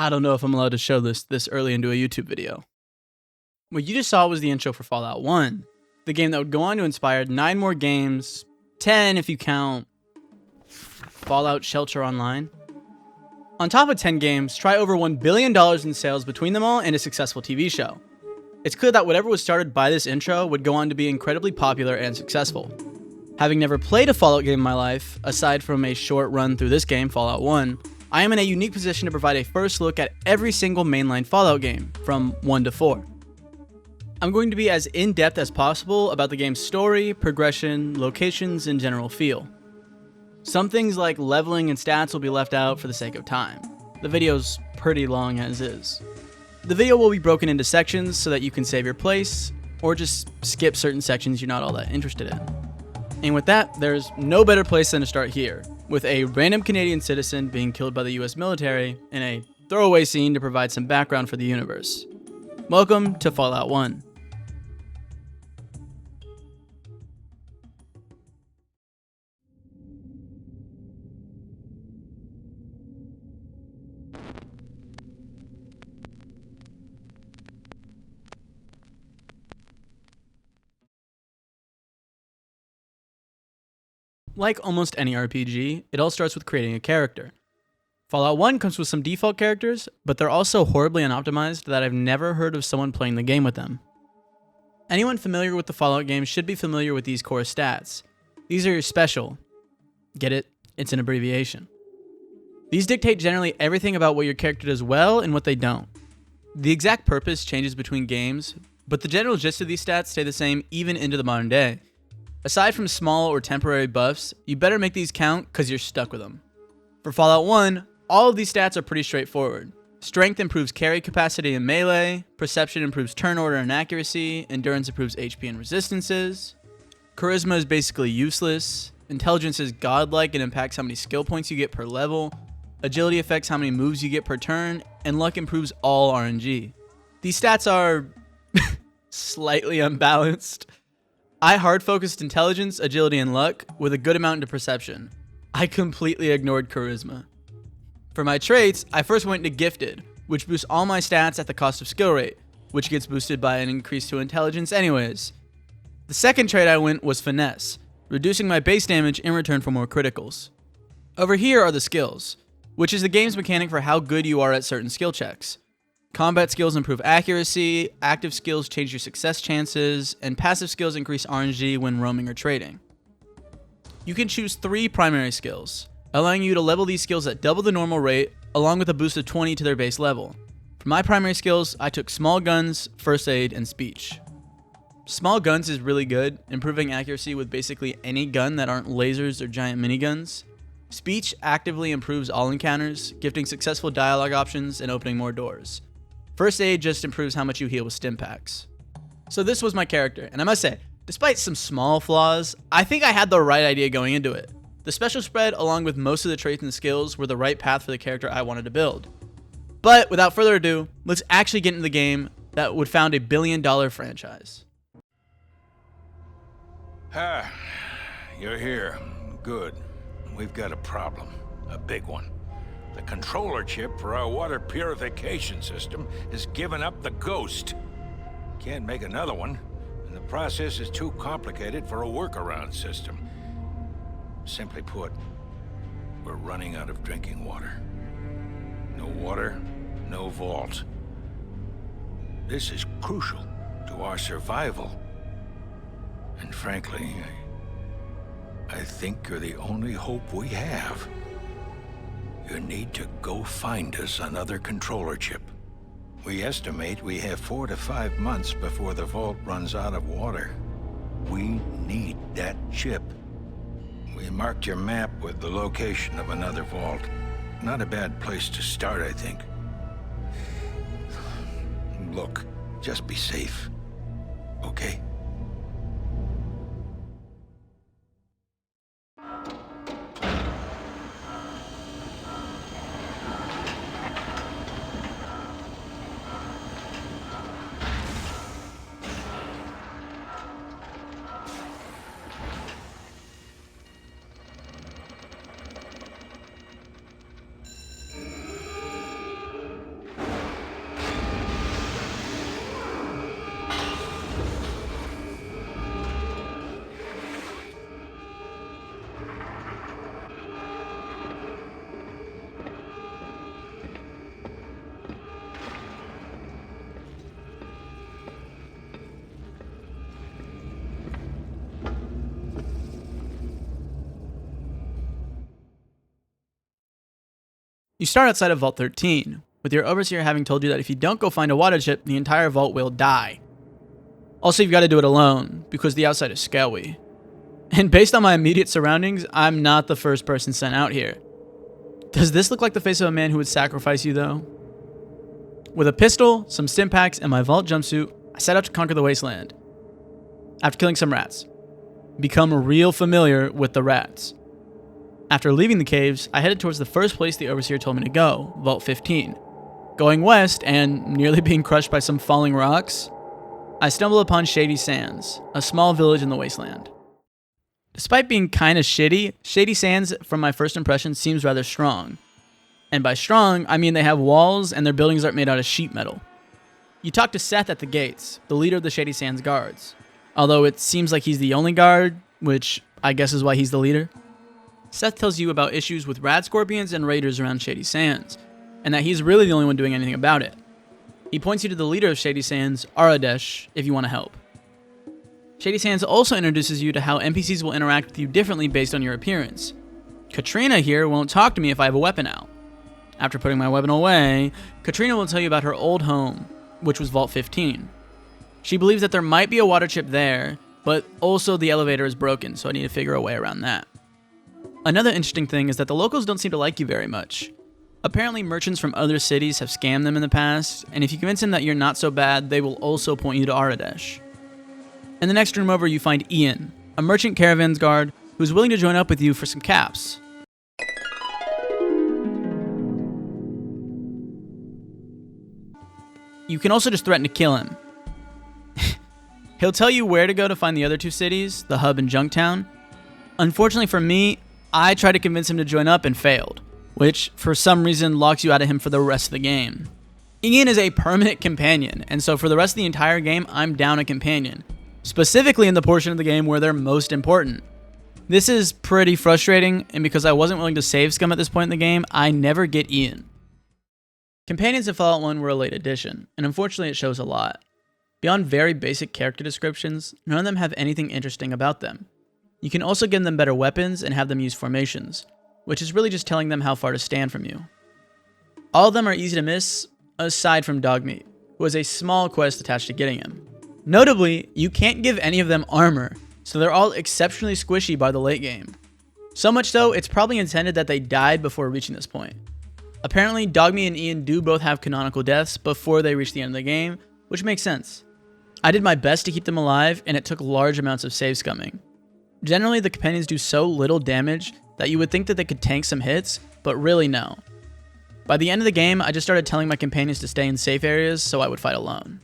I don't know if I'm allowed to show this early into a YouTube video. What you just saw was the intro for Fallout 1, the game that would go on to inspire 9 more games, 10 if you count Fallout Shelter Online. On top of 10 games, try over $1 billion in sales between them all and a successful TV show. It's clear that whatever was started by this intro would go on to be incredibly popular and successful. Having never played a Fallout game in my life, aside from a short run through this game, Fallout 1, I am in a unique position to provide a first look at every single mainline Fallout game, from 1 to 4. I'm going to be as in-depth as possible about the game's story, progression, locations, and general feel. Some things like leveling and stats will be left out for the sake of time. The video's pretty long as is. The video will be broken into sections so that you can save your place, or just skip certain sections you're not all that interested in. And with that, there's no better place than to start here, with a random Canadian citizen being killed by the US military in a throwaway scene to provide some background for the universe. Welcome to Fallout 1. Like almost any RPG, it all starts with creating a character. Fallout 1 comes with some default characters, but they're also horribly unoptimized that I've never heard of someone playing the game with them. Anyone familiar with the Fallout games should be familiar with these core stats. These are your special. Get it? It's an abbreviation. These dictate generally everything about what your character does well and what they don't. The exact purpose changes between games, but the general gist of these stats stay the same even into the modern day. Aside from small or temporary buffs, you better make these count because you're stuck with them. For Fallout 1, all of these stats are pretty straightforward. Strength improves carry capacity and melee, perception improves turn order and accuracy, endurance improves HP and resistances, charisma is basically useless, intelligence is godlike and impacts how many skill points you get per level, agility affects how many moves you get per turn, and luck improves all RNG. These stats are slightly unbalanced. I hard-focused intelligence, agility, and luck with a good amount into perception. I completely ignored charisma. For my traits, I first went into gifted, which boosts all my stats at the cost of skill rate, which gets boosted by an increase to intelligence anyways. The second trait I went was finesse, reducing my base damage in return for more criticals. Over here are the skills, which is the game's mechanic for how good you are at certain skill checks. Combat skills improve accuracy, active skills change your success chances, and passive skills increase RNG when roaming or trading. You can choose 3 primary skills, allowing you to level these skills at double the normal rate, along with a boost of 20 to their base level. For my primary skills, I took small guns, first aid, and speech. Small guns is really good, improving accuracy with basically any gun that aren't lasers or giant miniguns. Speech actively improves all encounters, gifting successful dialogue options and opening more doors. First aid just improves how much you heal with stim packs. So this was my character, and I must say, despite some small flaws, I think I had the right idea going into it. The special spread, along with most of the traits and skills, were the right path for the character I wanted to build. But without further ado, let's actually get into the game that would found a billion-dollar franchise. Ah, you're here. Good. We've got a problem. A big one. The controller chip for our water purification system has given up the ghost. Can't make another one, and the process is too complicated for a workaround system. Simply put, we're running out of drinking water. No water, no vault. This is crucial to our survival. And frankly, I think you're the only hope we have. You need to go find us another controller chip. We estimate we have 4 to 5 months before the vault runs out of water. We need that chip. We marked your map with the location of another vault. Not a bad place to start, I think. Look, just be safe. Okay? You start outside of Vault 13, with your overseer having told you that if you don't go find a water chip, the entire vault will die. Also, you've got to do it alone, because the outside is scary. And based on my immediate surroundings, I'm not the first person sent out here. Does this look like the face of a man who would sacrifice you, though? With a pistol, some stim packs, and my vault jumpsuit, I set out to conquer the wasteland. After killing some rats. Become real familiar with the rats. After leaving the caves, I headed towards the first place the overseer told me to go, Vault 15. Going west, and nearly being crushed by some falling rocks, I stumbled upon Shady Sands, a small village in the wasteland. Despite being kinda shitty, Shady Sands, from my first impression, seems rather strong. And by strong, I mean they have walls and their buildings aren't made out of sheet metal. You talk to Seth at the gates, the leader of the Shady Sands guards. Although it seems like he's the only guard, which I guess is why he's the leader. Seth tells you about issues with rad scorpions and raiders around Shady Sands, and that he's really the only one doing anything about it. He points you to the leader of Shady Sands, Aradesh, if you want to help. Shady Sands also introduces you to how NPCs will interact with you differently based on your appearance. Katrina here won't talk to me if I have a weapon out. After putting my weapon away, Katrina will tell you about her old home, which was Vault 15. She believes that there might be a water chip there, but also the elevator is broken, so I need to figure a way around that. Another interesting thing is that the locals don't seem to like you very much. Apparently merchants from other cities have scammed them in the past, and if you convince them that you're not so bad, they will also point you to Aradesh. In the next room over, you find Ian, a merchant caravans guard who's willing to join up with you for some caps. You can also just threaten to kill him. He'll tell you where to go to find the other two cities, the hub and Junktown. Unfortunately for me, I tried to convince him to join up and failed, which for some reason locks you out of him for the rest of the game. Ian is a permanent companion, and so for the rest of the entire game, I'm down a companion. Specifically in the portion of the game where they're most important. This is pretty frustrating, and because I wasn't willing to save scum at this point in the game, I never get Ian. Companions in Fallout 1 were a late addition, and unfortunately it shows a lot. Beyond very basic character descriptions, none of them have anything interesting about them. You can also give them better weapons and have them use formations, which is really just telling them how far to stand from you. All of them are easy to miss, aside from Dogmeat, who has a small quest attached to getting him. Notably, you can't give any of them armor, so they're all exceptionally squishy by the late game. So much so, it's probably intended that they died before reaching this point. Apparently, Dogmeat and Ian do both have canonical deaths before they reach the end of the game, which makes sense. I did my best to keep them alive, and it took large amounts of save scumming. Generally, the companions do so little damage that you would think that they could tank some hits, but really no. By the end of the game, I just started telling my companions to stay in safe areas so I would fight alone.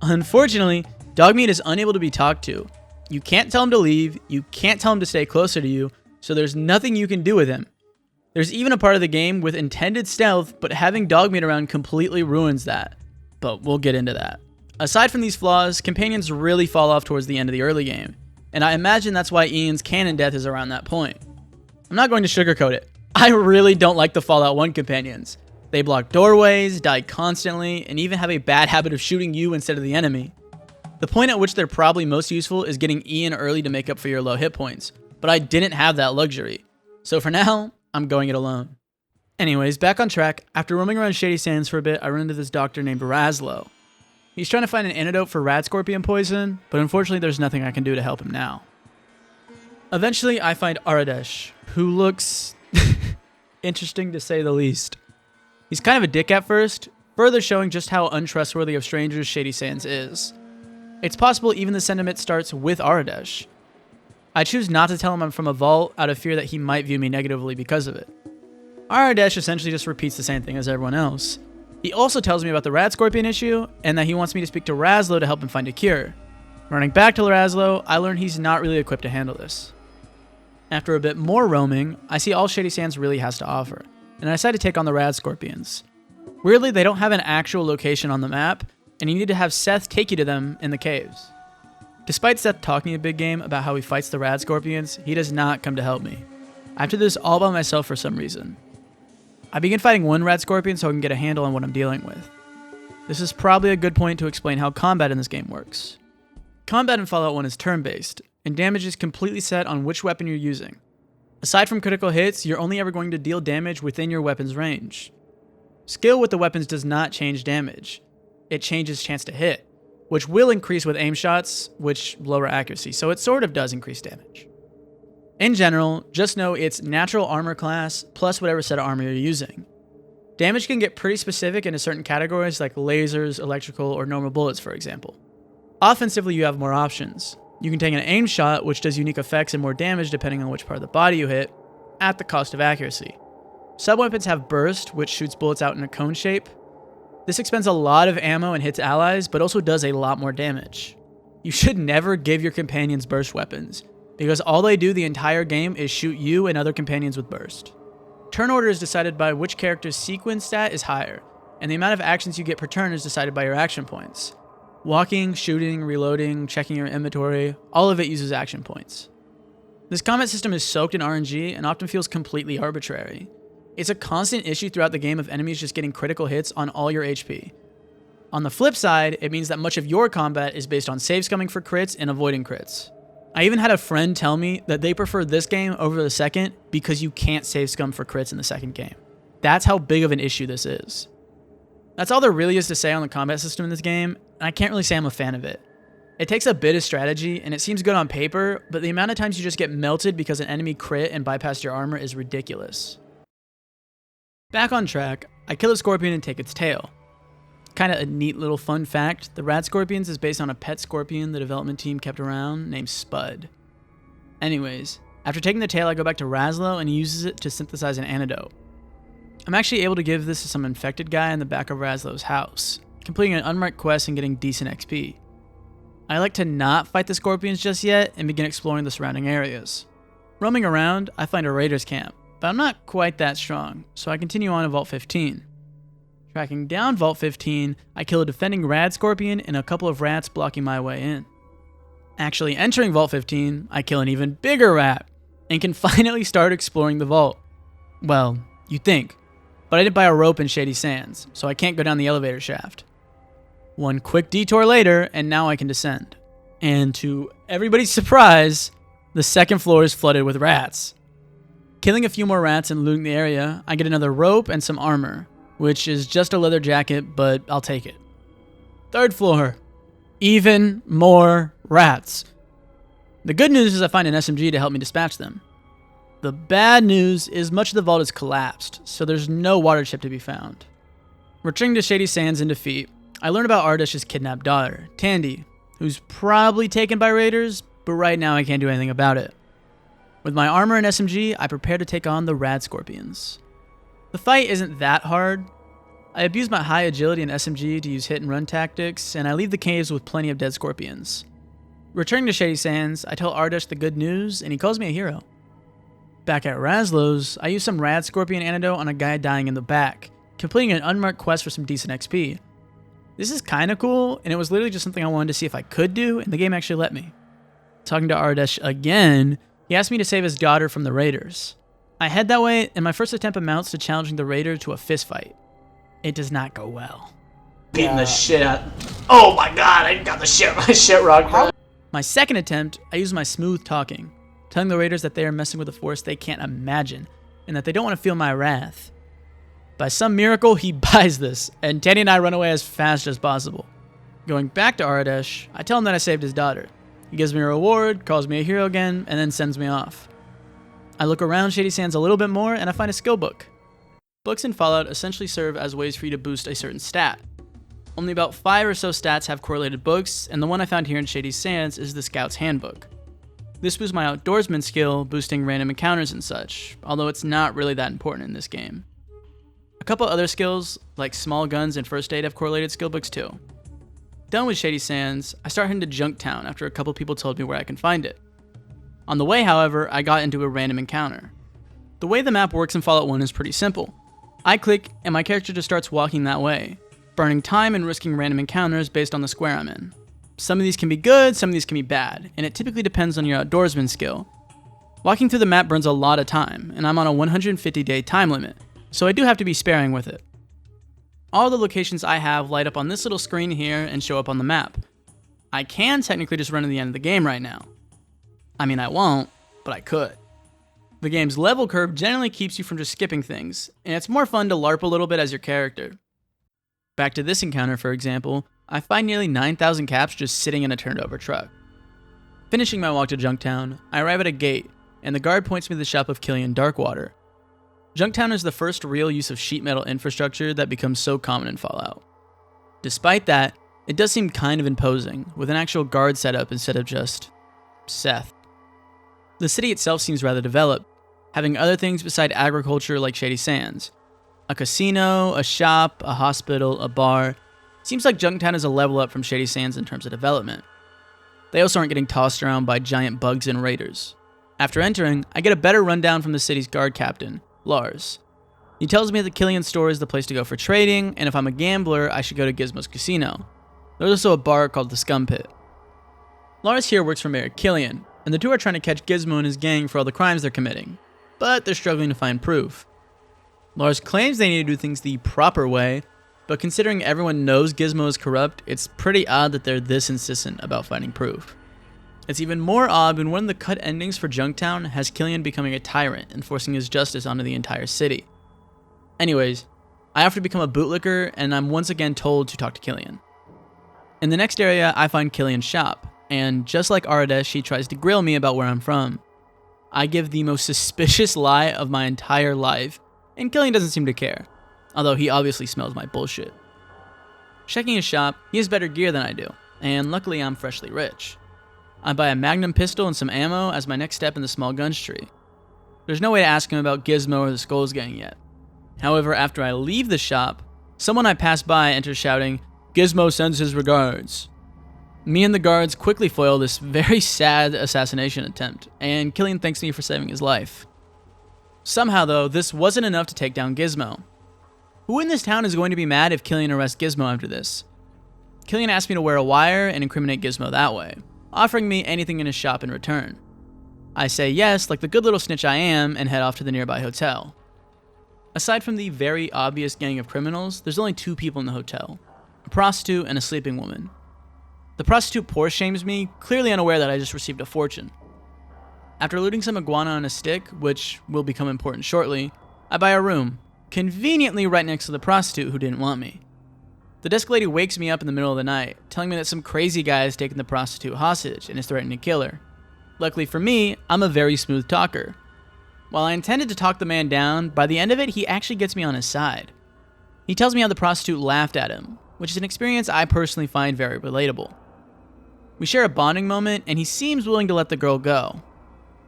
Unfortunately, Dogmeat is unable to be talked to. You can't tell him to leave, you can't tell him to stay closer to you, so there's nothing you can do with him. There's even a part of the game with intended stealth, but having Dogmeat around completely ruins that. But we'll get into that. Aside from these flaws, companions really fall off towards the end of the early game, and I imagine that's why Ian's canon death is around that point. I'm not going to sugarcoat it. I really don't like the Fallout 1 companions. They block doorways, die constantly, and even have a bad habit of shooting you instead of the enemy. The point at which they're probably most useful is getting Ian early to make up for your low hit points, but I didn't have that luxury. So for now, I'm going it alone. Anyways, back on track, after roaming around Shady Sands for a bit, I run into this doctor named Razlo. He's trying to find an antidote for rat scorpion poison, but unfortunately there's nothing I can do to help him now. Eventually, I find Aradesh, who looks interesting to say the least. He's kind of a dick at first, further showing just how untrustworthy of strangers Shady Sands is. It's possible even the sentiment starts with Aradesh. I choose not to tell him I'm from a vault out of fear that he might view me negatively because of it. Aradesh essentially just repeats the same thing as everyone else. He also tells me about the rat scorpion issue and that he wants me to speak to Razlo to help him find a cure. Running back to Razlo, I learn he's not really equipped to handle this. After a bit more roaming, I see all Shady Sands really has to offer, and I decide to take on the rad scorpions. Weirdly, they don't have an actual location on the map, and you need to have Seth take you to them in the caves. Despite Seth talking a big game about how he fights the rad scorpions, he does not come to help me. I have to do this all by myself for some reason. I begin fighting one rad scorpion so I can get a handle on what I'm dealing with. This is probably a good point to explain how combat in this game works. Combat in Fallout 1 is turn-based, and damage is completely set on which weapon you're using. Aside from critical hits, you're only ever going to deal damage within your weapon's range. Skill with the weapons does not change damage. It changes chance to hit, which will increase with aim shots, which lower accuracy, so it sort of does increase damage. In general, just know it's natural armor class plus whatever set of armor you're using. Damage can get pretty specific into certain categories like lasers, electrical, or normal bullets, for example. Offensively, you have more options. You can take an aim shot, which does unique effects and more damage depending on which part of the body you hit, at the cost of accuracy. Sub-weapons have burst, which shoots bullets out in a cone shape. This expends a lot of ammo and hits allies, but also does a lot more damage. You should never give your companions burst weapons, because all they do the entire game is shoot you and other companions with burst. Turn order is decided by which character's sequence stat is higher, and the amount of actions you get per turn is decided by your action points. Walking, shooting, reloading, checking your inventory, all of it uses action points. This combat system is soaked in RNG and often feels completely arbitrary. It's a constant issue throughout the game of enemies just getting critical hits on all your HP. On the flip side, it means that much of your combat is based on save scumming for crits and avoiding crits. I even had a friend tell me that they prefer this game over the second because you can't save scum for crits in the second game. That's how big of an issue this is. That's all there really is to say on the combat system in this game, and I can't really say I'm a fan of it. It takes a bit of strategy, and it seems good on paper, but the amount of times you just get melted because an enemy crit and bypassed your armor is ridiculous. Back on track, I kill a scorpion and take its tail. Kinda a neat little fun fact, the Rat Scorpions is based on a pet scorpion the development team kept around named Spud. Anyways, after taking the tail I go back to Razlo and he uses it to synthesize an antidote. I'm actually able to give this to some infected guy in the back of Razlo's house, completing an unmarked quest and getting decent XP. I like to not fight the scorpions just yet and begin exploring the surrounding areas. Roaming around, I find a raiders camp, but I'm not quite that strong, so I continue on to Vault 15. Tracking down Vault 15, I kill a defending rad scorpion and a couple of rats blocking my way in. Actually entering Vault 15, I kill an even bigger rat and can finally start exploring the vault. Well, you think, but I didn't buy a rope in Shady Sands, so I can't go down the elevator shaft. One quick detour later, and now I can descend. And to everybody's surprise, the second floor is flooded with rats. Killing a few more rats and looting the area, I get another rope and some armor, which is just a leather jacket, but I'll take it. Third floor, even more rats. The good news is I find an SMG to help me dispatch them. The bad news is much of the vault is collapsed, so there's no water chip to be found. Returning to Shady Sands in defeat, I learn about Ardesh's kidnapped daughter, Tandy, who's probably taken by raiders, but right now I can't do anything about it. With my armor and SMG, I prepare to take on the Rad Scorpions. The fight isn't that hard. I abuse my high agility and SMG to use hit and run tactics, and I leave the caves with plenty of dead scorpions. Returning to Shady Sands, I tell Ardesh the good news, and he calls me a hero. Back at Razlo's, I use some Rad Scorpion antidote on a guy dying in the back, completing an unmarked quest for some decent XP. This is kinda cool, and it was literally just something I wanted to see if I could do, and the game actually let me. Talking to Ardesh again, he asked me to save his daughter from the raiders. I head that way, and my first attempt amounts to challenging the raider to a fist fight. It does not go well. Beating the shit out. Oh my god, I got my shit rocked, bro. My second attempt, I use my smooth talking, telling the raiders that they are messing with a force they can't imagine, and that they don't want to feel my wrath. By some miracle, he buys this, and Tandy and I run away as fast as possible. Going back to Ardesh, I tell him that I saved his daughter. He gives me a reward, calls me a hero again, and then sends me off. I look around Shady Sands a little bit more, and I find a skill book. Books in Fallout essentially serve as ways for you to boost a certain stat. Only about 5 or so stats have correlated books, and the one I found here in Shady Sands is the Scout's Handbook. This boosts my Outdoorsman skill, boosting random encounters and such, although it's not really that important in this game. A couple other skills, like small guns and first aid, have correlated skill books too. Done with Shady Sands, I start heading to Junktown after a couple people told me where I can find it. On the way, however, I got into a random encounter. The way the map works in Fallout 1 is pretty simple. I click, and my character just starts walking that way, burning time and risking random encounters based on the square I'm in. Some of these can be good, some of these can be bad, and it typically depends on your Outdoorsman skill. Walking through the map burns a lot of time, and I'm on a 150-day time limit, so I do have to be sparing with it. All the locations I have light up on this little screen here and show up on the map. I can technically just run to the end of the game right now. I mean, I won't, but I could. The game's level curve generally keeps you from just skipping things, and it's more fun to LARP a little bit as your character. Back to this encounter, for example, I find nearly 9,000 caps just sitting in a turned over truck. Finishing my walk to Junktown, I arrive at a gate, and the guard points me to the shop of Killian Darkwater. Junktown is the first real use of sheet metal infrastructure that becomes so common in Fallout. Despite that, it does seem kind of imposing, with an actual guard setup instead of just Seth. The city itself seems rather developed, having other things beside agriculture like Shady Sands. A casino, a shop, a hospital, a bar. Seems like Junktown is a level up from Shady Sands in terms of development. They also aren't getting tossed around by giant bugs and raiders. After entering, I get a better rundown from the city's guard captain, Lars. He tells me that Killian store is the place to go for trading, and if I'm a gambler, I should go to Gizmo's casino. There's also a bar called the Scum Pit. Lars here works for Mayor Killian, and the two are trying to catch Gizmo and his gang for all the crimes they're committing, but they're struggling to find proof. Lars claims they need to do things the proper way, but considering everyone knows Gizmo is corrupt, it's pretty odd that they're this insistent about finding proof. It's even more odd when one of the cut endings for Junktown has Killian becoming a tyrant and forcing his justice onto the entire city. Anyways, I have to become a bootlicker, and I'm once again told to talk to Killian. In the next area, I find Killian's shop, and just like Aradesh, she tries to grill me about where I'm from. I give the most suspicious lie of my entire life, and Killian doesn't seem to care, although he obviously smells my bullshit. Checking his shop, he has better gear than I do, and luckily I'm freshly rich. I buy a magnum pistol and some ammo as my next step in the small guns tree. There's no way to ask him about Gizmo or the Skulls Gang yet. However, after I leave the shop, someone I pass by enters shouting, "Gizmo sends his regards." Me and the guards quickly foil this very sad assassination attempt, and Killian thanks me for saving his life. Somehow though, this wasn't enough to take down Gizmo. Who in this town is going to be mad if Killian arrests Gizmo after this? Killian asked me to wear a wire and incriminate Gizmo that way, offering me anything in his shop in return. I say yes, like the good little snitch I am, and head off to the nearby hotel. Aside from the very obvious gang of criminals, there's only two people in the hotel, a prostitute and a sleeping woman. The prostitute poor shames me, clearly unaware that I just received a fortune. After looting some iguana on a stick, which will become important shortly, I buy a room, conveniently right next to the prostitute who didn't want me. The desk lady wakes me up in the middle of the night, telling me that some crazy guy has taken the prostitute hostage and is threatening to kill her. Luckily for me, I'm a very smooth talker. While I intended to talk the man down, by the end of it, he actually gets me on his side. He tells me how the prostitute laughed at him, which is an experience I personally find very relatable. We share a bonding moment, and he seems willing to let the girl go.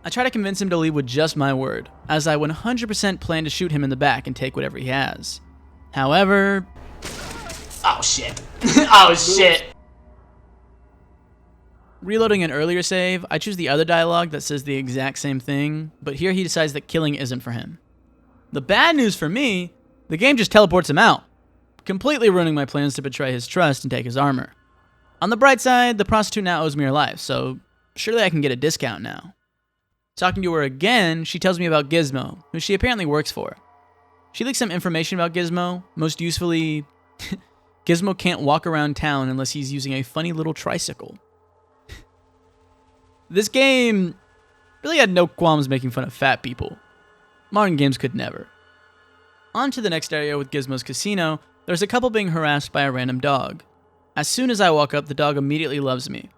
I try to convince him to leave with just my word, as I 100% plan to shoot him in the back and take whatever he has. However... Oh shit. Oh shit. Reloading an earlier save, I choose the other dialogue that says the exact same thing, but here he decides that killing isn't for him. The bad news for me, the game just teleports him out, completely ruining my plans to betray his trust and take his armor. On the bright side, the prostitute now owes me her life, so surely I can get a discount now. Talking to her again, she tells me about Gizmo, who she apparently works for. She leaks some information about Gizmo, most usefully, Gizmo can't walk around town unless he's using a funny little tricycle. This game really had no qualms making fun of fat people. Modern games could never. On to the next area with Gizmo's casino, there's a couple being harassed by a random dog. As soon as I walk up, the dog immediately loves me.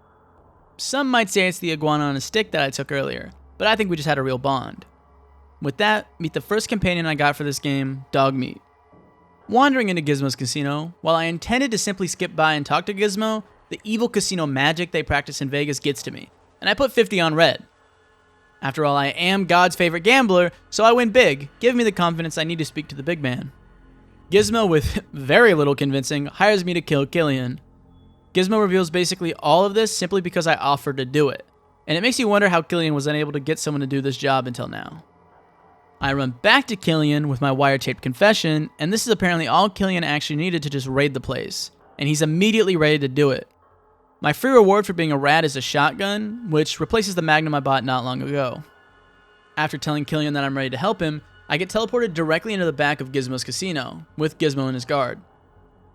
Some might say it's the iguana on a stick that I took earlier, but I think we just had a real bond. With that, meet the first companion I got for this game, Dog Meat. Wandering into Gizmo's casino, while I intended to simply skip by and talk to Gizmo, the evil casino magic they practice in Vegas gets to me, and I put 50 on red. After all, I am God's favorite gambler, so I win big, giving me the confidence I need to speak to the big man. Gizmo, with very little convincing, hires me to kill Killian. Gizmo reveals basically all of this simply because I offered to do it, and it makes you wonder how Killian was unable to get someone to do this job until now. I run back to Killian with my wire-taped confession, and this is apparently all Killian actually needed to just raid the place, and he's immediately ready to do it. My free reward for being a rat is a shotgun, which replaces the Magnum I bought not long ago. After telling Killian that I'm ready to help him, I get teleported directly into the back of Gizmo's casino, with Gizmo and his guard.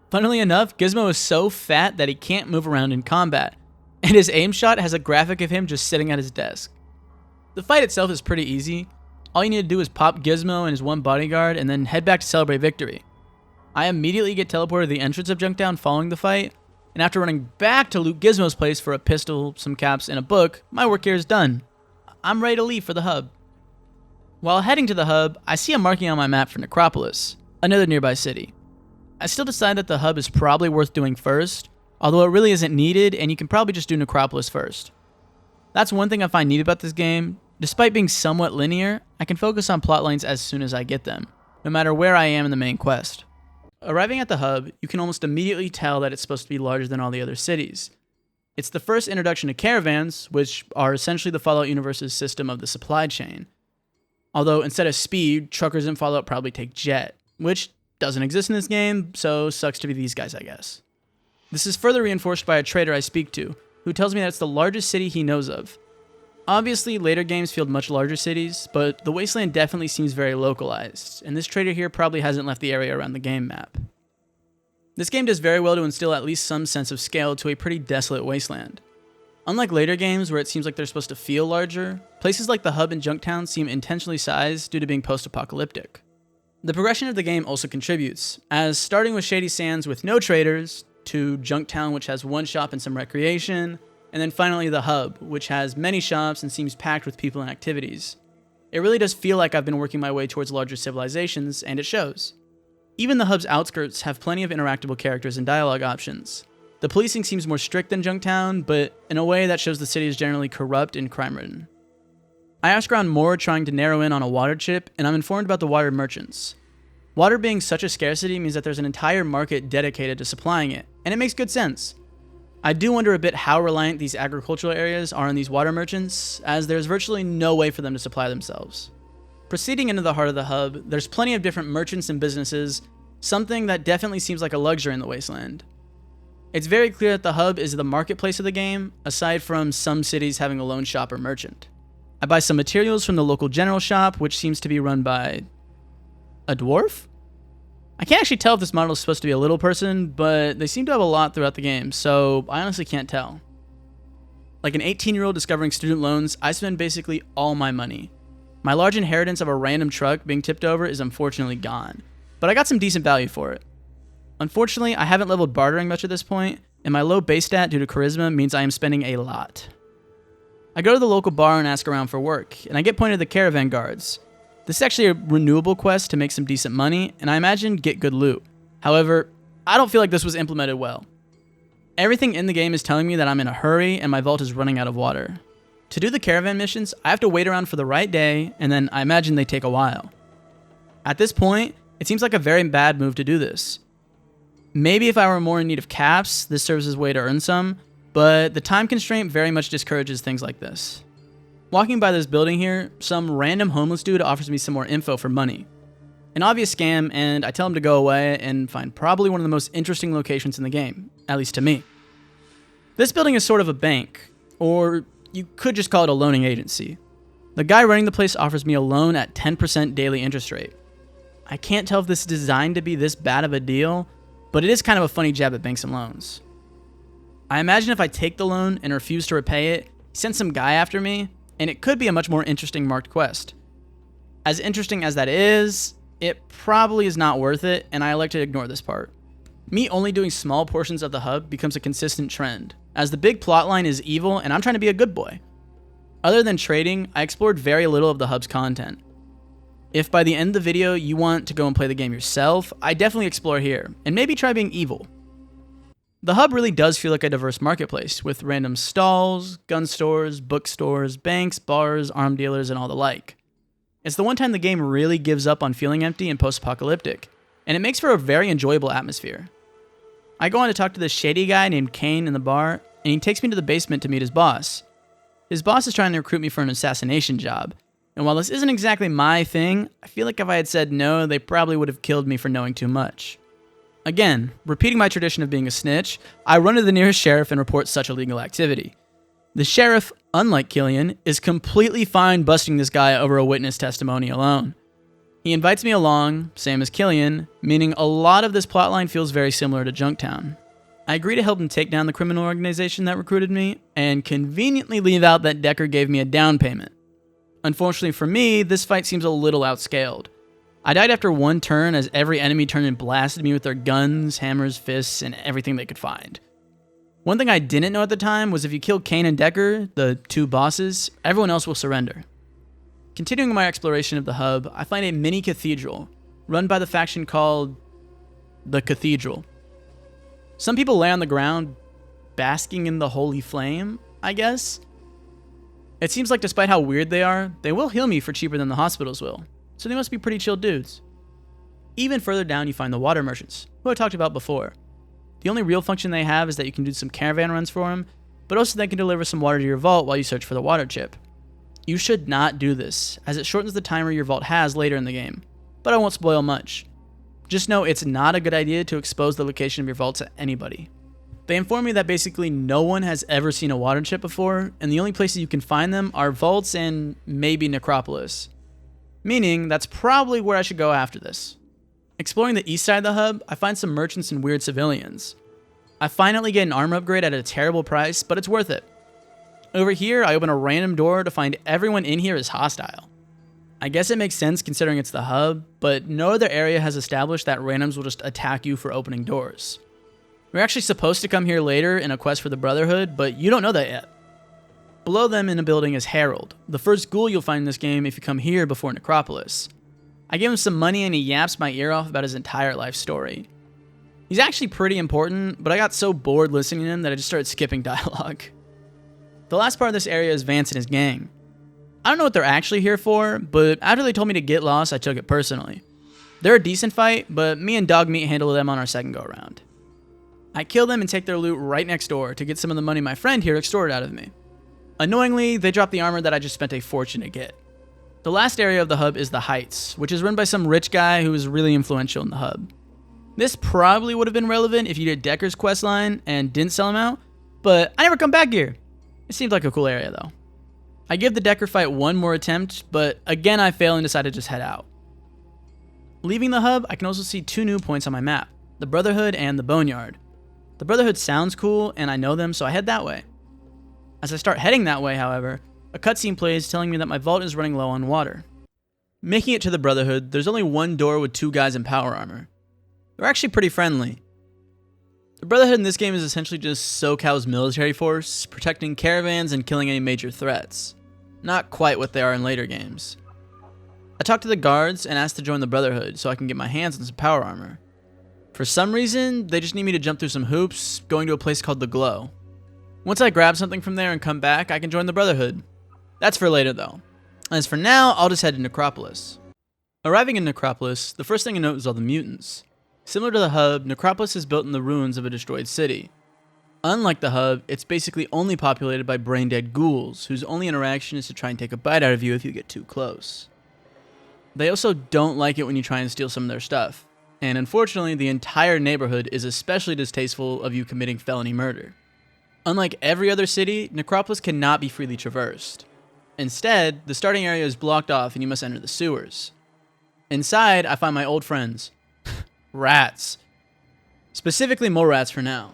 Funnily enough, Gizmo is so fat that he can't move around in combat, and his aim shot has a graphic of him just sitting at his desk. The fight itself is pretty easy. All you need to do is pop Gizmo and his one bodyguard and then head back to celebrate victory. I immediately get teleported to the entrance of Junktown following the fight, and after running back to loot Gizmo's place for a pistol, some caps, and a book, my work here is done. I'm ready to leave for the hub. While heading to the hub, I see a marking on my map for Necropolis, another nearby city. I still decide that the hub is probably worth doing first, although it really isn't needed, and you can probably just do Necropolis first. That's one thing I find neat about this game. Despite being somewhat linear, I can focus on plot lines as soon as I get them, no matter where I am in the main quest. Arriving at the hub, you can almost immediately tell that it's supposed to be larger than all the other cities. It's the first introduction to caravans, which are essentially the Fallout universe's system of the supply chain. Although instead of speed, truckers in Fallout probably take jet, which doesn't exist in this game, so sucks to be these guys, I guess. This is further reinforced by a trader I speak to, who tells me that it's the largest city he knows of. Obviously, later games field much larger cities, but the wasteland definitely seems very localized, and this trader here probably hasn't left the area around the game map. This game does very well to instill at least some sense of scale to a pretty desolate wasteland. Unlike later games where it seems like they're supposed to feel larger, places like the hub in Junktown seem intentionally sized due to being post-apocalyptic. The progression of the game also contributes, as starting with Shady Sands with no traders, to Junktown which has one shop and some recreation, and then finally the hub, which has many shops and seems packed with people and activities. It really does feel like I've been working my way towards larger civilizations, and it shows. Even the hub's outskirts have plenty of interactable characters and dialogue options. The policing seems more strict than Junktown, but in a way that shows the city is generally corrupt and crime-ridden. I ask around more trying to narrow in on a water chip, and I'm informed about the water merchants. Water being such a scarcity means that there's an entire market dedicated to supplying it, and it makes good sense. I do wonder a bit how reliant these agricultural areas are on these water merchants, as there's virtually no way for them to supply themselves. Proceeding into the heart of the hub, there's plenty of different merchants and businesses, something that definitely seems like a luxury in the wasteland. It's very clear that the hub is the marketplace of the game, aside from some cities having a lone shop or merchant. I buy some materials from the local general shop, which seems to be run by a dwarf? I can't actually tell if this model is supposed to be a little person, but they seem to have a lot throughout the game, so I honestly can't tell. Like an 18-year-old discovering student loans, I spend basically all my money. My large inheritance of a random truck being tipped over is unfortunately gone, but I got some decent value for it. Unfortunately, I haven't leveled bartering much at this point, and my low base stat due to charisma means I am spending a lot. I go to the local bar and ask around for work, and I get pointed to the caravan guards. This is actually a renewable quest to make some decent money, and I imagine get good loot. However, I don't feel like this was implemented well. Everything in the game is telling me that I'm in a hurry and my vault is running out of water. To do the caravan missions, I have to wait around for the right day, and then I imagine they take a while. At this point, it seems like a very bad move to do this. Maybe if I were more in need of caps, this serves as a way to earn some, but the time constraint very much discourages things like this. Walking by this building here, some random homeless dude offers me some more info for money. An obvious scam, and I tell him to go away and find probably one of the most interesting locations in the game, at least to me. This building is sort of a bank, or you could just call it a loaning agency. The guy running the place offers me a loan at 10% daily interest rate. I can't tell if this is designed to be this bad of a deal, but it is kind of a funny jab at banks and loans. I imagine if I take the loan and refuse to repay it, he sends some guy after me, and it could be a much more interesting marked quest. As interesting as that is, it probably is not worth it, and I elect to ignore this part. Me only doing small portions of the hub becomes a consistent trend, as the big plotline is evil and I'm trying to be a good boy. Other than trading, I explored very little of the hub's content. If by the end of the video you want to go and play the game yourself, I definitely explore here, and maybe try being evil. The hub really does feel like a diverse marketplace, with random stalls, gun stores, bookstores, banks, bars, arm dealers, and all the like. It's the one time the game really gives up on feeling empty and post-apocalyptic, and it makes for a very enjoyable atmosphere. I go on to talk to this shady guy named Kane in the bar, and he takes me to the basement to meet his boss. His boss is trying to recruit me for an assassination job, and while this isn't exactly my thing, I feel like if I had said no, they probably would have killed me for knowing too much. Again, repeating my tradition of being a snitch, I run to the nearest sheriff and report such illegal activity. The sheriff, unlike Killian, is completely fine busting this guy over a witness testimony alone. He invites me along, same as Killian, meaning a lot of this plotline feels very similar to Junktown. I agree to help him take down the criminal organization that recruited me, and conveniently leave out that Decker gave me a down payment. Unfortunately for me, this fight seems a little outscaled. I died after one turn as every enemy turned and blasted me with their guns, hammers, fists, and everything they could find. One thing I didn't know at the time was if you kill Kane and Decker, the two bosses, everyone else will surrender. Continuing my exploration of the hub, I find a mini cathedral, run by the faction called the Cathedral. Some people lay on the ground, basking in the holy flame, I guess. It seems like despite how weird they are, they will heal me for cheaper than the hospitals will, so they must be pretty chill dudes. Even further down you find the water merchants, who I talked about before. The only real function they have is that you can do some caravan runs for them, but also they can deliver some water to your vault while you search for the water chip. You should not do this, as it shortens the timer your vault has later in the game, but I won't spoil much. Just know it's not a good idea to expose the location of your vault to anybody. They inform me that basically no one has ever seen a water chip before, and the only places you can find them are vaults and maybe Necropolis. Meaning, that's probably where I should go after this. Exploring the east side of the hub, I find some merchants and weird civilians. I finally get an armor upgrade at a terrible price, but it's worth it. Over here, I open a random door to find everyone in here is hostile. I guess it makes sense considering it's the hub, but no other area has established that randoms will just attack you for opening doors. We're actually supposed to come here later in a quest for the Brotherhood, but you don't know that yet. Below them in a building is Harold, the first ghoul you'll find in this game if you come here before Necropolis. I give him some money and he yaps my ear off about his entire life story. He's actually pretty important, but I got so bored listening to him that I just started skipping dialogue. The last part of this area is Vance and his gang. I don't know what they're actually here for, but after they told me to get lost, I took it personally. They're a decent fight, but me and Dogmeat handle them on our second go around. I kill them and take their loot right next door to get some of the money my friend here extorted out of me. Annoyingly, they drop the armor that I just spent a fortune to get. The last area of the hub is the Heights, which is run by some rich guy who is really influential in the hub. This probably would have been relevant if you did Decker's questline and didn't sell him out, but I never come back here. It seems like a cool area though. I give the Decker fight one more attempt, but again I fail and decide to just head out. Leaving the hub, I can also see two new points on my map, the Brotherhood and the Boneyard. The Brotherhood sounds cool and I know them, so I head that way. As I start heading that way, however, a cutscene plays telling me that my vault is running low on water. Making it to the Brotherhood, there's only one door with two guys in power armor. They're actually pretty friendly. The Brotherhood in this game is essentially just SoCal's military force, protecting caravans and killing any major threats. Not quite what they are in later games. I talk to the guards and ask to join the Brotherhood so I can get my hands on some power armor. For some reason, they just need me to jump through some hoops, going to a place called the Glow. Once I grab something from there and come back, I can join the Brotherhood. That's for later though. As for now, I'll just head to Necropolis. Arriving in Necropolis, the first thing I note is all the mutants. Similar to the hub, Necropolis is built in the ruins of a destroyed city. Unlike the hub, it's basically only populated by brain-dead ghouls, whose only interaction is to try and take a bite out of you if you get too close. They also don't like it when you try and steal some of their stuff, and unfortunately the entire neighborhood is especially distasteful of you committing felony murder. Unlike every other city, Necropolis cannot be freely traversed. Instead, the starting area is blocked off and you must enter the sewers. Inside, I find my old friends. Rats. Specifically more rats for now.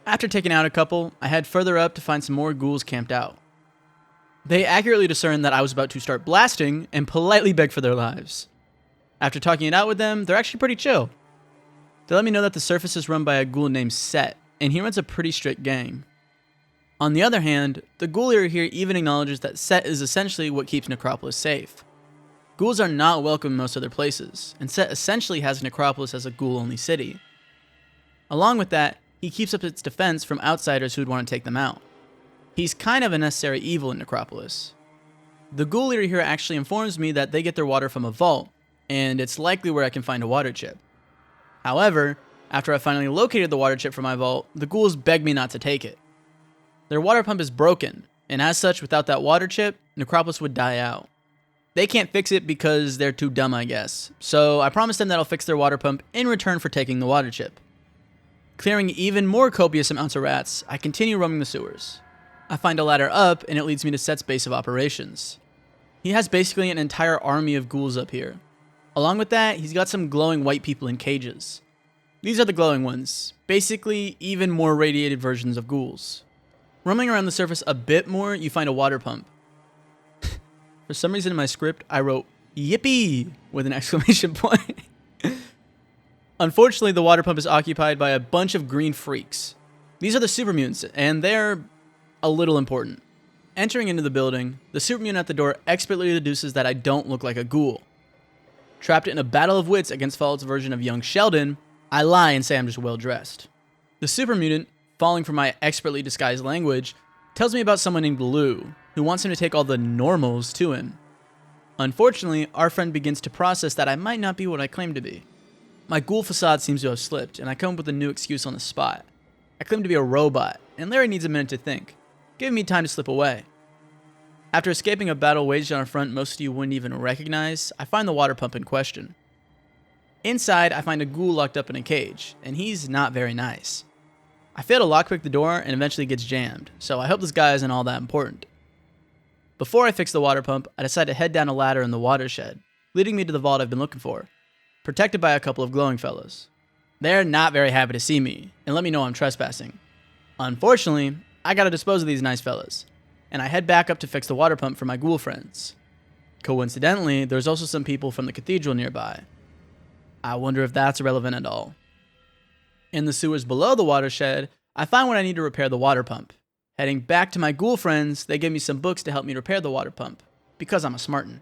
After taking out a couple, I head further up to find some more ghouls camped out. They accurately discerned that I was about to start blasting and politely beg for their lives. After talking it out with them, they're actually pretty chill. They let me know that the surface is run by a ghoul named Set, and he runs a pretty strict gang. On the other hand, the ghoul leader here even acknowledges that Set is essentially what keeps Necropolis safe. Ghouls are not welcome in most other places, and Set essentially has Necropolis as a ghoul-only city. Along with that, he keeps up its defense from outsiders who would want to take them out. He's kind of a necessary evil in Necropolis. The ghoul leader here actually informs me that they get their water from a vault, and it's likely where I can find a water chip. However, after I finally located the water chip for my vault, the ghouls beg me not to take it. Their water pump is broken, and as such, without that water chip, Necropolis would die out. They can't fix it because they're too dumb, I guess, so I promised them that I'll fix their water pump in return for taking the water chip. Clearing even more copious amounts of rats, I continue roaming the sewers. I find a ladder up, and it leads me to Set's base of operations. He has basically an entire army of ghouls up here. Along with that, he's got some glowing white people in cages. These are the glowing ones, basically even more radiated versions of ghouls. Roaming around the surface a bit more, you find a water pump. For some reason in my script, I wrote, "Yippee!" with an exclamation point. Unfortunately, the water pump is occupied by a bunch of green freaks. These are the super mutants, and they're a little important. Entering into the building, the super mutant at the door expertly deduces that I don't look like a ghoul. Trapped in a battle of wits against Fallout's version of young Sheldon, I lie and say I'm just well dressed. The super mutant, falling for my expertly disguised language, tells me about someone named Lou, who wants him to take all the normals to him. Unfortunately, our friend begins to process that I might not be what I claim to be. My ghoul facade seems to have slipped, and I come up with a new excuse on the spot. I claim to be a robot, and Larry needs a minute to think, giving me time to slip away. After escaping a battle waged on a front most of you wouldn't even recognize, I find the water pump in question. Inside, I find a ghoul locked up in a cage, and he's not very nice. I fail to lockpick the door and eventually gets jammed, so I hope this guy isn't all that important. Before I fix the water pump, I decide to head down a ladder in the watershed, leading me to the vault I've been looking for, protected by a couple of glowing fellas. They're not very happy to see me, and let me know I'm trespassing. Unfortunately, I gotta dispose of these nice fellas, and I head back up to fix the water pump for my ghoul friends. Coincidentally, there's also some people from the Cathedral nearby. I wonder if that's relevant at all. In the sewers below the watershed, I find what I need to repair the water pump. Heading back to my ghoul friends, they give me some books to help me repair the water pump, because I'm a smartin'.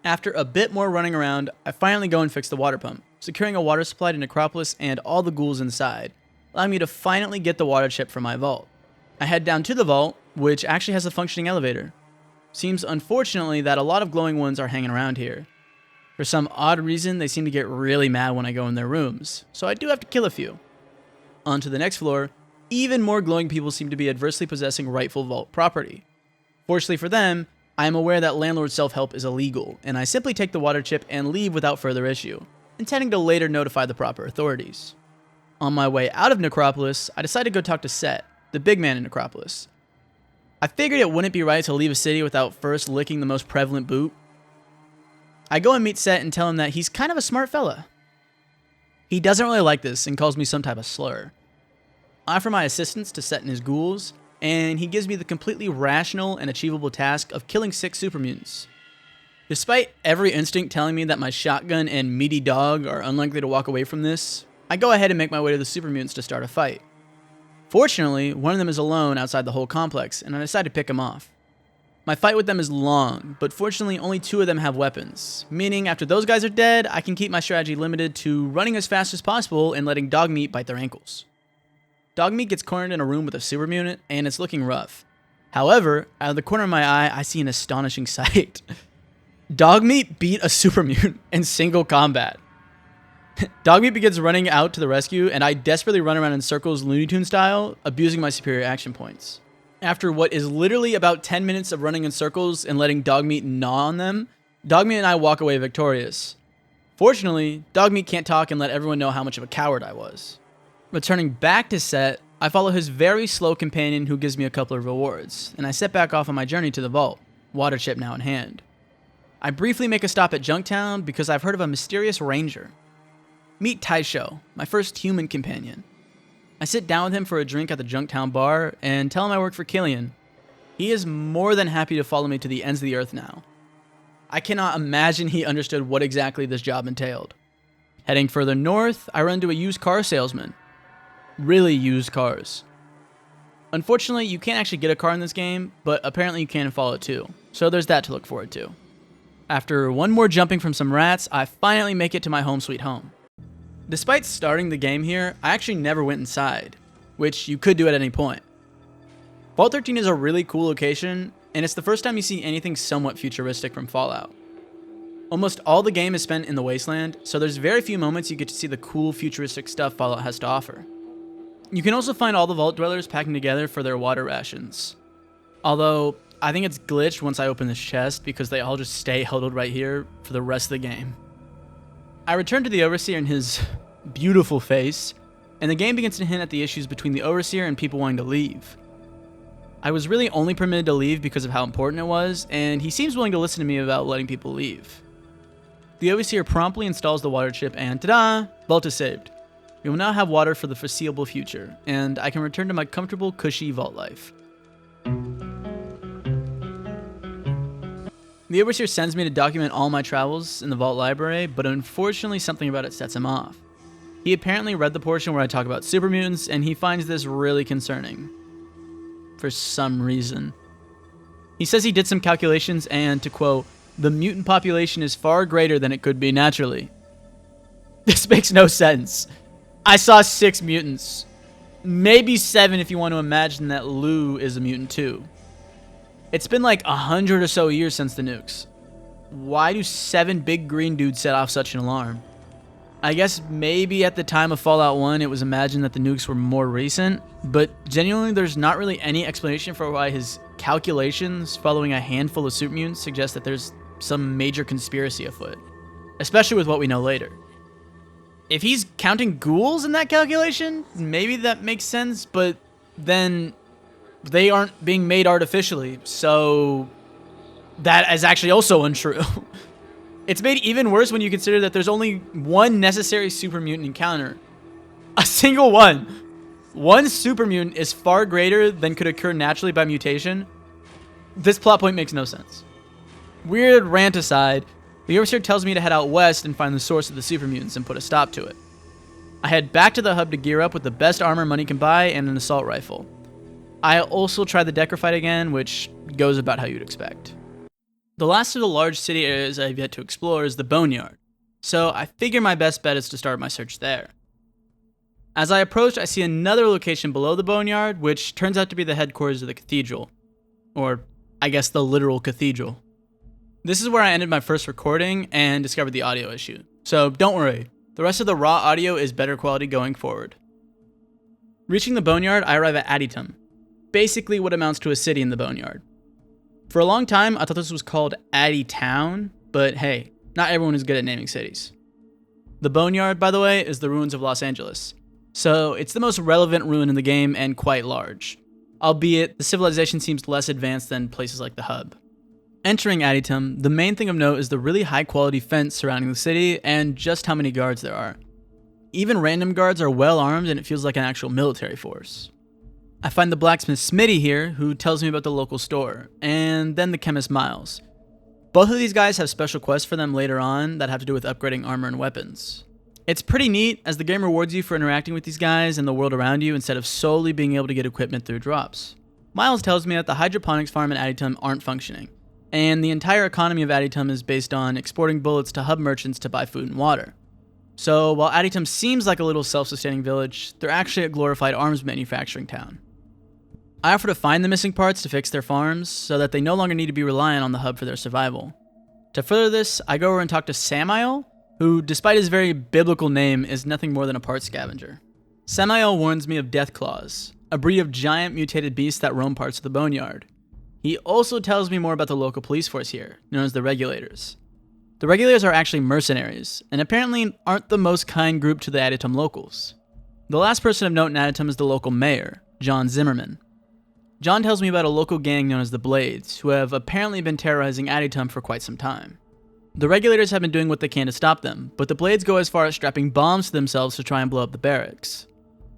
After a bit more running around, I finally go and fix the water pump, securing a water supply to Necropolis and all the ghouls inside, allowing me to finally get the water chip from my vault. I head down to the vault, which actually has a functioning elevator. Seems unfortunately that a lot of glowing ones are hanging around here. For some odd reason, they seem to get really mad when I go in their rooms, so I do have to kill a few. On to the next floor, even more glowing people seem to be adversely possessing rightful vault property. Fortunately for them, I am aware that landlord self-help is illegal, and I simply take the water chip and leave without further issue, intending to later notify the proper authorities. On my way out of Necropolis, I decide to go talk to Set, the big man in Necropolis. I figured it wouldn't be right to leave a city without first licking the most prevalent boot. I go and meet Set and tell him that he's kind of a smart fella. He doesn't really like this and calls me some type of slur. I offer my assistance to Set and his ghouls, and he gives me the completely rational and achievable task of killing 6 super mutants. Despite every instinct telling me that my shotgun and meaty dog are unlikely to walk away from this, I go ahead and make my way to the super mutants to start a fight. Fortunately, one of them is alone outside the whole complex, and I decide to pick him off. My fight with them is long, but fortunately only 2 of them have weapons, meaning after those guys are dead, I can keep my strategy limited to running as fast as possible and letting Dogmeat bite their ankles. Dogmeat gets cornered in a room with a super mutant, and it's looking rough. However, out of the corner of my eye, I see an astonishing sight. Dogmeat beat a super mutant in single combat. Dogmeat begins running out to the rescue, and I desperately run around in circles Looney Tunes style, abusing my superior action points. After what is literally about 10 minutes of running in circles and letting Dogmeat gnaw on them, Dogmeat and I walk away victorious. Fortunately, Dogmeat can't talk and let everyone know how much of a coward I was. Returning back to Set, I follow his very slow companion who gives me a couple of rewards, and I set back off on my journey to the vault, water chip now in hand. I briefly make a stop at Junktown because I've heard of a mysterious ranger. Meet Taisho, my first human companion. I sit down with him for a drink at the Junktown bar and tell him I work for Killian. He is more than happy to follow me to the ends of the earth now. I cannot imagine he understood what exactly this job entailed. Heading further north, I run into a used car salesman. Really used cars. Unfortunately, you can't actually get a car in this game, but apparently you can in Fallout 2, so there's that to look forward to. After one more jumping from some rats, I finally make it to my home sweet home. Despite starting the game here, I actually never went inside, which you could do at any point. Vault 13 is a really cool location, and it's the first time you see anything somewhat futuristic from Fallout. Almost all the game is spent in the wasteland, so there's very few moments you get to see the cool futuristic stuff Fallout has to offer. You can also find all the vault dwellers packing together for their water rations. Although, I think it's glitched once I open this chest because they all just stay huddled right here for the rest of the game. I return to the Overseer and his beautiful face, and the game begins to hint at the issues between the Overseer and people wanting to leave. I was really only permitted to leave because of how important it was, and he seems willing to listen to me about letting people leave. The Overseer promptly installs the water chip, and ta-da! Vault is saved. We will now have water for the foreseeable future, and I can return to my comfortable, cushy vault life. The The overseer sends me to document all my travels in the vault library, but unfortunately something about it sets him off. He apparently read the portion where I talk about super mutants, and he finds this really concerning. For some reason. He says he did some calculations and, to quote, "The mutant population is far greater than it could be naturally." This makes no sense. I saw 6 mutants. Maybe 7 if you want to imagine that Lou is a mutant too. It's been like 100 or so years since the nukes. Why do 7 big green dudes set off such an alarm? I guess maybe at the time of Fallout 1 it was imagined that the nukes were more recent, but genuinely there's not really any explanation for why his calculations following a handful of super mutants suggest that there's some major conspiracy afoot, especially with what we know later. If he's counting ghouls in that calculation, maybe that makes sense, but then they aren't being made artificially, so that is actually also untrue. It's made even worse when you consider that there's only one necessary super mutant encounter. A single one. One super mutant is far greater than could occur naturally by mutation. This plot point makes no sense. Weird rant aside, the overseer tells me to head out west and find the source of the super mutants and put a stop to it. I head back to the hub to gear up with the best armor money can buy and an assault rifle. I also try the Decker fight again, which goes about how you'd expect. The last of the large city areas I've yet to explore is the Boneyard, so I figure my best bet is to start my search there. As I approach, I see another location below the Boneyard, which turns out to be the headquarters of the Cathedral. Or, I guess, the literal cathedral. This is where I ended my first recording and discovered the audio issue, so don't worry, the rest of the raw audio is better quality going forward. Reaching the Boneyard, I arrive at Adytum, basically what amounts to a city in the Boneyard. For a long time, I thought this was called Adytown, but hey, not everyone is good at naming cities. The Boneyard, by the way, is the ruins of Los Angeles, so it's the most relevant ruin in the game and quite large, albeit the civilization seems less advanced than places like the hub. Entering Adytum, the main thing of note is the really high quality fence surrounding the city and just how many guards there are. Even random guards are well armed and it feels like an actual military force. I find the blacksmith Smitty here, who tells me about the local store, and then the chemist Miles. Both of these guys have special quests for them later on that have to do with upgrading armor and weapons. It's pretty neat, as the game rewards you for interacting with these guys and the world around you instead of solely being able to get equipment through drops. Miles tells me that the hydroponics farm in Adytum aren't functioning, and the entire economy of Adytum is based on exporting bullets to hub merchants to buy food and water. So while Adytum seems like a little self-sustaining village, they're actually a glorified arms manufacturing town. I offer to find the missing parts to fix their farms so that they no longer need to be reliant on the hub for their survival. To further this, I go over and talk to Samael, who, despite his very biblical name, is nothing more than a parts scavenger. Samael warns me of Deathclaws, a breed of giant mutated beasts that roam parts of the Boneyard. He also tells me more about the local police force here, known as the Regulators. The Regulators are actually mercenaries, and apparently aren't the most kind group to the Adytum locals. The last person of note in Adytum is the local mayor, John Zimmerman. John tells me about a local gang known as the Blades, who have apparently been terrorizing Adytum for quite some time. The Regulators have been doing what they can to stop them, but the Blades go as far as strapping bombs to themselves to try and blow up the barracks.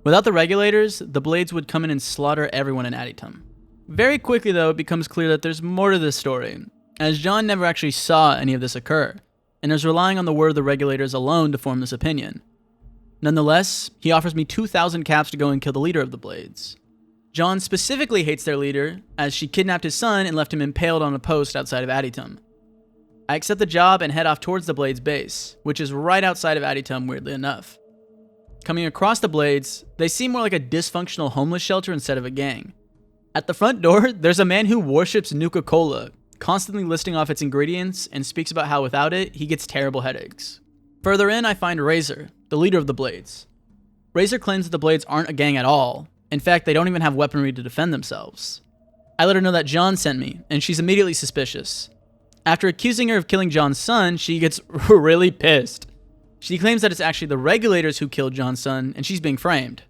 Without the Regulators, the Blades would come in and slaughter everyone in Adytum. Very quickly though, it becomes clear that there's more to this story, as John never actually saw any of this occur, and is relying on the word of the Regulators alone to form this opinion. Nonetheless, he offers me 2,000 caps to go and kill the leader of the Blades. John specifically hates their leader, as she kidnapped his son and left him impaled on a post outside of Adytum. I accept the job and head off towards the Blades' base, which is right outside of Adytum, weirdly enough. Coming across the Blades, they seem more like a dysfunctional homeless shelter instead of a gang. At the front door, there's a man who worships Nuka-Cola, constantly listing off its ingredients and speaks about how without it, he gets terrible headaches. Further in, I find Razor, the leader of the Blades. Razor claims that the Blades aren't a gang at all. In fact, they don't even have weaponry to defend themselves. I let her know that John sent me, and she's immediately suspicious. After accusing her of killing John's son, she gets really pissed. She claims that it's actually the Regulators who killed John's son, and she's being framed.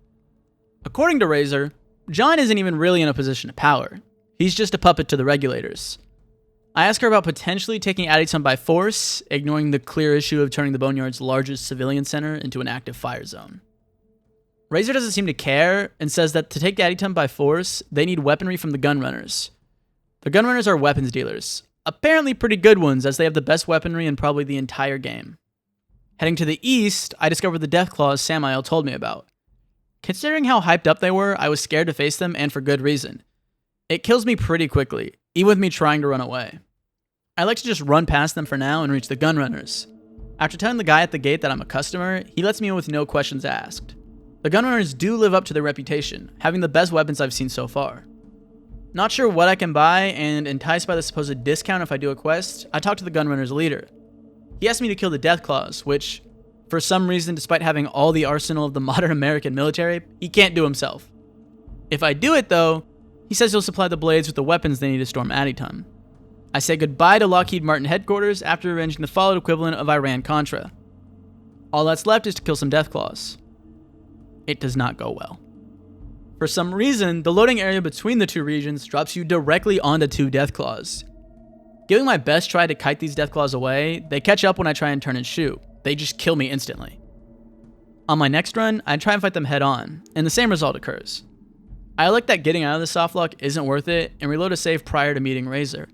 According to Razor, John isn't even really in a position of power. He's just a puppet to the Regulators. I ask her about potentially taking Adytum by force, ignoring the clear issue of turning the Boneyard's largest civilian center into an active fire zone. Razor doesn't seem to care, and says that to take Adytum by force, they need weaponry from the Gunrunners. The Gunrunners are weapons dealers, Apparently pretty good ones, as they have the best weaponry in probably the entire game. Heading to the east, I discovered the Deathclaws Samael told me about. Considering how hyped up they were, I was scared to face them, and for good reason. It kills me pretty quickly, even with me trying to run away. I like to just run past them for now and reach the gunrunners. After telling the guy at the gate that I'm a customer, he lets me in with no questions asked. The gunrunners do live up to their reputation, having the best weapons I've seen so far. Not sure what I can buy, and enticed by the supposed discount if I do a quest, I talk to the gunrunners leader. He asked me to kill the Deathclaws, which, for some reason, despite having all the arsenal of the modern American military, he can't do himself. If I do it though, he says he'll supply the Blades with the weapons they need to storm Adytum. I say goodbye to Lockheed Martin headquarters after arranging the followed equivalent of Iran-Contra. All that's left is to kill some Deathclaws. It does not go well. For some reason, the loading area between the two regions drops you directly onto two Deathclaws. Giving my best try to kite these Deathclaws away, they catch up when I try and turn and shoot. They just kill me instantly. On my next run, I try and fight them head on, and the same result occurs. I elect that getting out of the softlock isn't worth it, and reload a save prior to meeting Razor.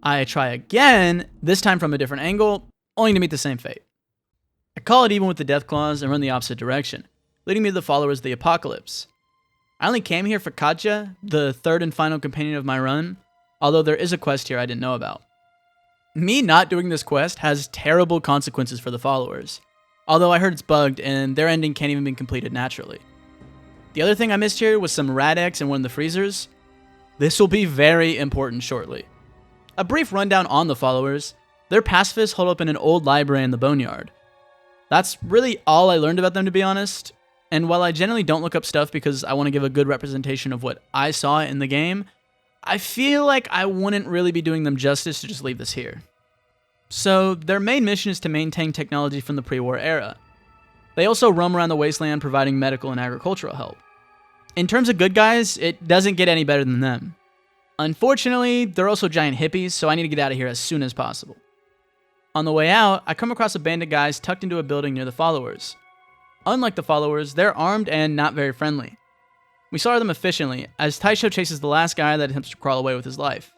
I try again, this time from a different angle, only to meet the same fate. I call it even with the Deathclaws and run the opposite direction, leading me to the followers of the Apocalypse. I only came here for Katja, the third and final companion of my run, although there is a quest here I didn't know about. Me not doing this quest has terrible consequences for the followers, although I heard it's bugged and their ending can't even be completed naturally. The other thing I missed here was some Rad-X in one of the freezers. This will be very important shortly. A brief rundown on the followers. They're pacifists holed up in an old library in the Boneyard. That's really all I learned about them, to be honest. And while I generally don't look up stuff because I want to give a good representation of what I saw in the game, I feel like I wouldn't really be doing them justice to just leave this here. So, their main mission is to maintain technology from the pre-war era. They also roam around the wasteland providing medical and agricultural help. In terms of good guys, it doesn't get any better than them. Unfortunately, they're also giant hippies, so I need to get out of here as soon as possible. On the way out, I come across a band of guys tucked into a building near the followers. Unlike the followers, they're armed and not very friendly. We saw them efficiently, as Taisho chases the last guy that attempts to crawl away with his life.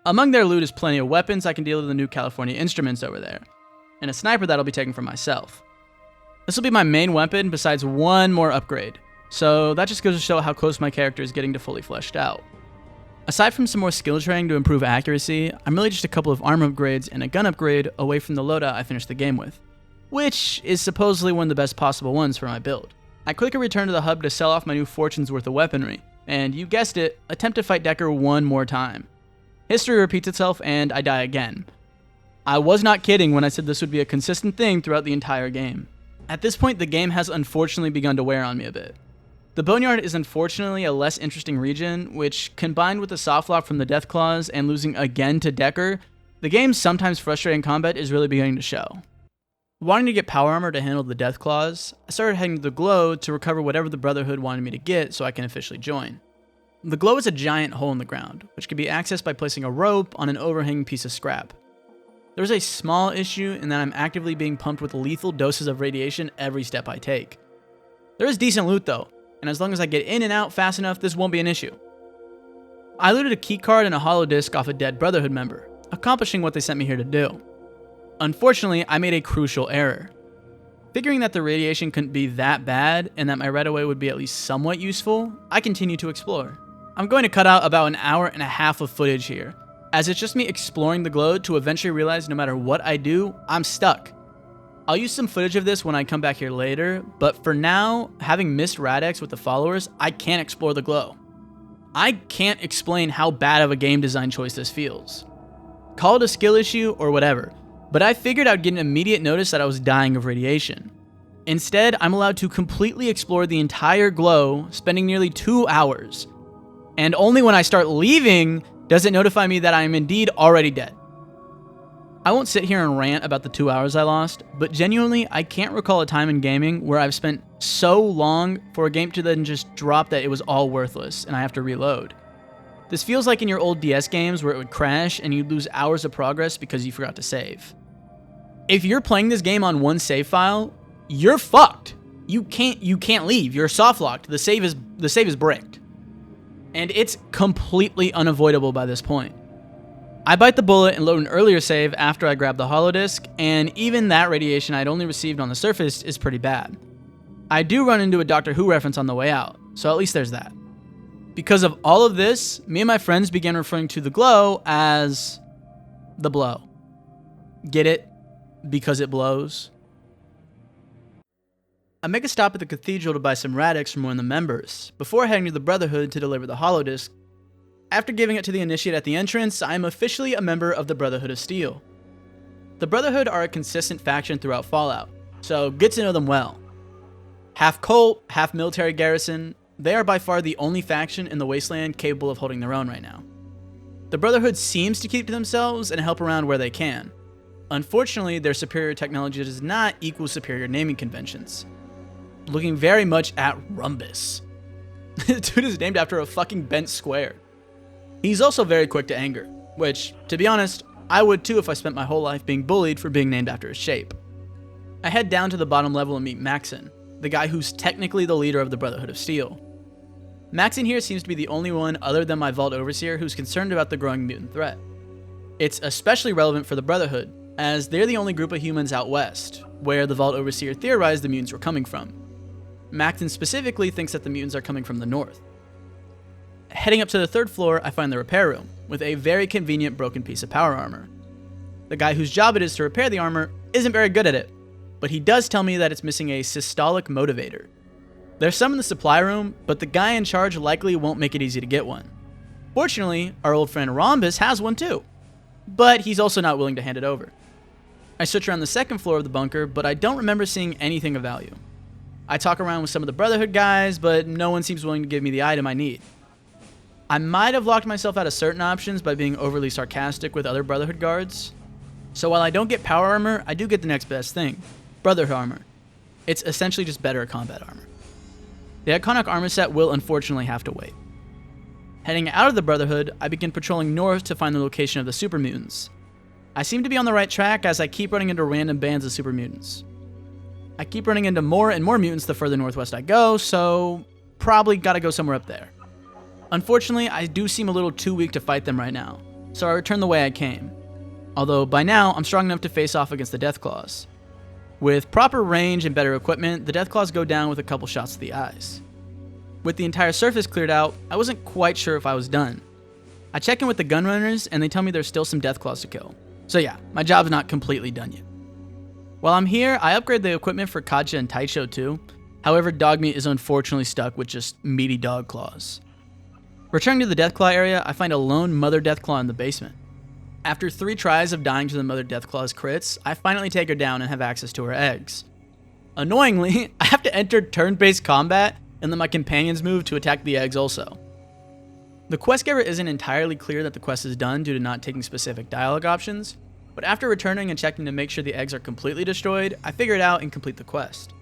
Among their loot is plenty of weapons I can deal with the new California Instruments over there, and a sniper that I'll be taking for myself. This will be my main weapon besides one more upgrade, so that just goes to show how close my character is getting to fully fleshed out. Aside from some more skill training to improve accuracy, I'm really just a couple of arm upgrades and a gun upgrade away from the loadout I finished the game with, which is supposedly one of the best possible ones for my build. I quickly return to the hub to sell off my new fortune's worth of weaponry, and you guessed it, attempt to fight Decker one more time. History repeats itself and I die again. I was not kidding when I said this would be a consistent thing throughout the entire game. At this point, the game has unfortunately begun to wear on me a bit. The Boneyard is unfortunately a less interesting region, which, combined with the softlock from the Deathclaws and losing again to Decker, the game's sometimes frustrating combat is really beginning to show. Wanting to get power armor to handle the Deathclaws, I started heading to the Glow to recover whatever the Brotherhood wanted me to get so I can officially join. The Glow is a giant hole in the ground, which can be accessed by placing a rope on an overhanging piece of scrap. There's a small issue in that I'm actively being pumped with lethal doses of radiation every step I take. There is decent loot though, and as long as I get in and out fast enough, this won't be an issue. I looted a keycard and a hollow disc off a dead Brotherhood member, accomplishing what they sent me here to do. Unfortunately, I made a crucial error. Figuring that the radiation couldn't be that bad and that my Redaway would be at least somewhat useful, I continue to explore. I'm going to cut out about an hour and a half of footage here, as it's just me exploring the glow to eventually realize no matter what I do, I'm stuck. I'll use some footage of this when I come back here later, but for now, having missed Rad-X with the followers, I can't explore the glow. I can't explain how bad of a game design choice this feels. Call it a skill issue or whatever, but I figured I'd get an immediate notice that I was dying of radiation. Instead, I'm allowed to completely explore the entire glow, spending nearly 2 hours. And only when I start leaving does it notify me that I am indeed already dead. I won't sit here and rant about the 2 hours I lost, but genuinely, I can't recall a time in gaming where I've spent so long for a game to then just drop that it was all worthless and I have to reload. This feels like in your old DS games where it would crash and you'd lose hours of progress because you forgot to save. If you're playing this game on one save file, you're fucked. You can't leave. You're soft locked. The save is bricked. And it's completely unavoidable by this point. I bite the bullet and load an earlier save after I grab the holodisk, and even that radiation I'd only received on the surface is pretty bad. I do run into a Doctor Who reference on the way out, so at least there's that. Because of all of this, me and my friends began referring to the glow as the blow. Get it? Because it blows. I make a stop at the Cathedral to buy some radix from one of the members, before heading to the Brotherhood to deliver the holodisk. After giving it to the initiate at the entrance, I am officially a member of the Brotherhood of Steel. The Brotherhood are a consistent faction throughout Fallout, so get to know them well. Half cult, half military garrison, they are by far the only faction in the Wasteland capable of holding their own right now. The Brotherhood seems to keep to themselves and help around where they can. Unfortunately, their superior technology does not equal superior naming conventions. Looking very much at Rhombus. Dude is named after a fucking bent square. He's also very quick to anger, which, to be honest, I would too if I spent my whole life being bullied for being named after his shape. I head down to the bottom level and meet Maxon, the guy who's technically the leader of the Brotherhood of Steel. Maxon here seems to be the only one other than my Vault Overseer who's concerned about the growing mutant threat. It's especially relevant for the Brotherhood, as they're the only group of humans out west, where the Vault Overseer theorized the mutants were coming from. Maxon specifically thinks that the mutants are coming from the north. Heading up to the 3rd floor, I find the repair room, with a very convenient broken piece of power armor. The guy whose job it is to repair the armor isn't very good at it, but he does tell me that it's missing a systolic motivator. There's some in the supply room, but the guy in charge likely won't make it easy to get one. Fortunately, our old friend Rhombus has one too, but he's also not willing to hand it over. I search around the 2nd floor of the bunker, but I don't remember seeing anything of value. I talk around with some of the Brotherhood guys, but no one seems willing to give me the item I need. I might have locked myself out of certain options by being overly sarcastic with other Brotherhood guards. So while I don't get power armor, I do get the next best thing, Brotherhood armor. It's essentially just better combat armor. The iconic armor set will unfortunately have to wait. Heading out of the Brotherhood, I begin patrolling north to find the location of the super mutants. I seem to be on the right track as I keep running into random bands of super mutants. I keep running into more and more mutants the further northwest I go, so probably gotta go somewhere up there. Unfortunately, I do seem a little too weak to fight them right now, so I return the way I came. Although by now, I'm strong enough to face off against the Deathclaws. With proper range and better equipment, the Deathclaws go down with a couple shots to the eyes. With the entire surface cleared out, I wasn't quite sure if I was done. I check in with the gunrunners, and they tell me there's still some Deathclaws to kill. So yeah, my job's not completely done yet. While I'm here, I upgrade the equipment for Katja and Taicho too. However, Dogmeat is unfortunately stuck with just meaty dog claws. Returning to the Deathclaw area, I find a lone Mother Deathclaw in the basement. After 3 tries of dying to the Mother Deathclaw's crits, I finally take her down and have access to her eggs. Annoyingly, I have to enter turn-based combat, and then my companions move to attack the eggs also. The quest giver isn't entirely clear that the quest is done due to not taking specific dialogue options, but after returning and checking to make sure the eggs are completely destroyed, I figure it out and complete the quest.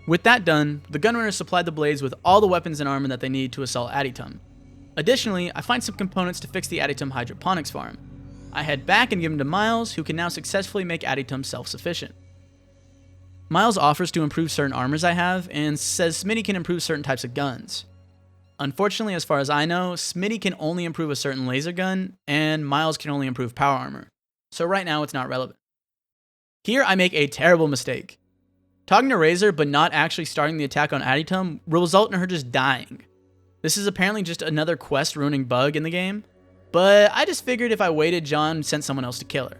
With that done, the gunrunners supply the blades with all the weapons and armor that they need to assault Adytum. Additionally, I find some components to fix the Adytum hydroponics farm. I head back and give them to Miles, who can now successfully make Adytum self-sufficient. Miles offers to improve certain armors I have, and says Smitty can improve certain types of guns. Unfortunately, as far as I know, Smitty can only improve a certain laser gun, and Miles can only improve power armor. So right now, it's not relevant. Here, I make a terrible mistake. Talking to Razor, but not actually starting the attack on Adytum, will result in her just dying. This is apparently just another quest-ruining bug in the game, but I just figured if I waited, John sent someone else to kill her.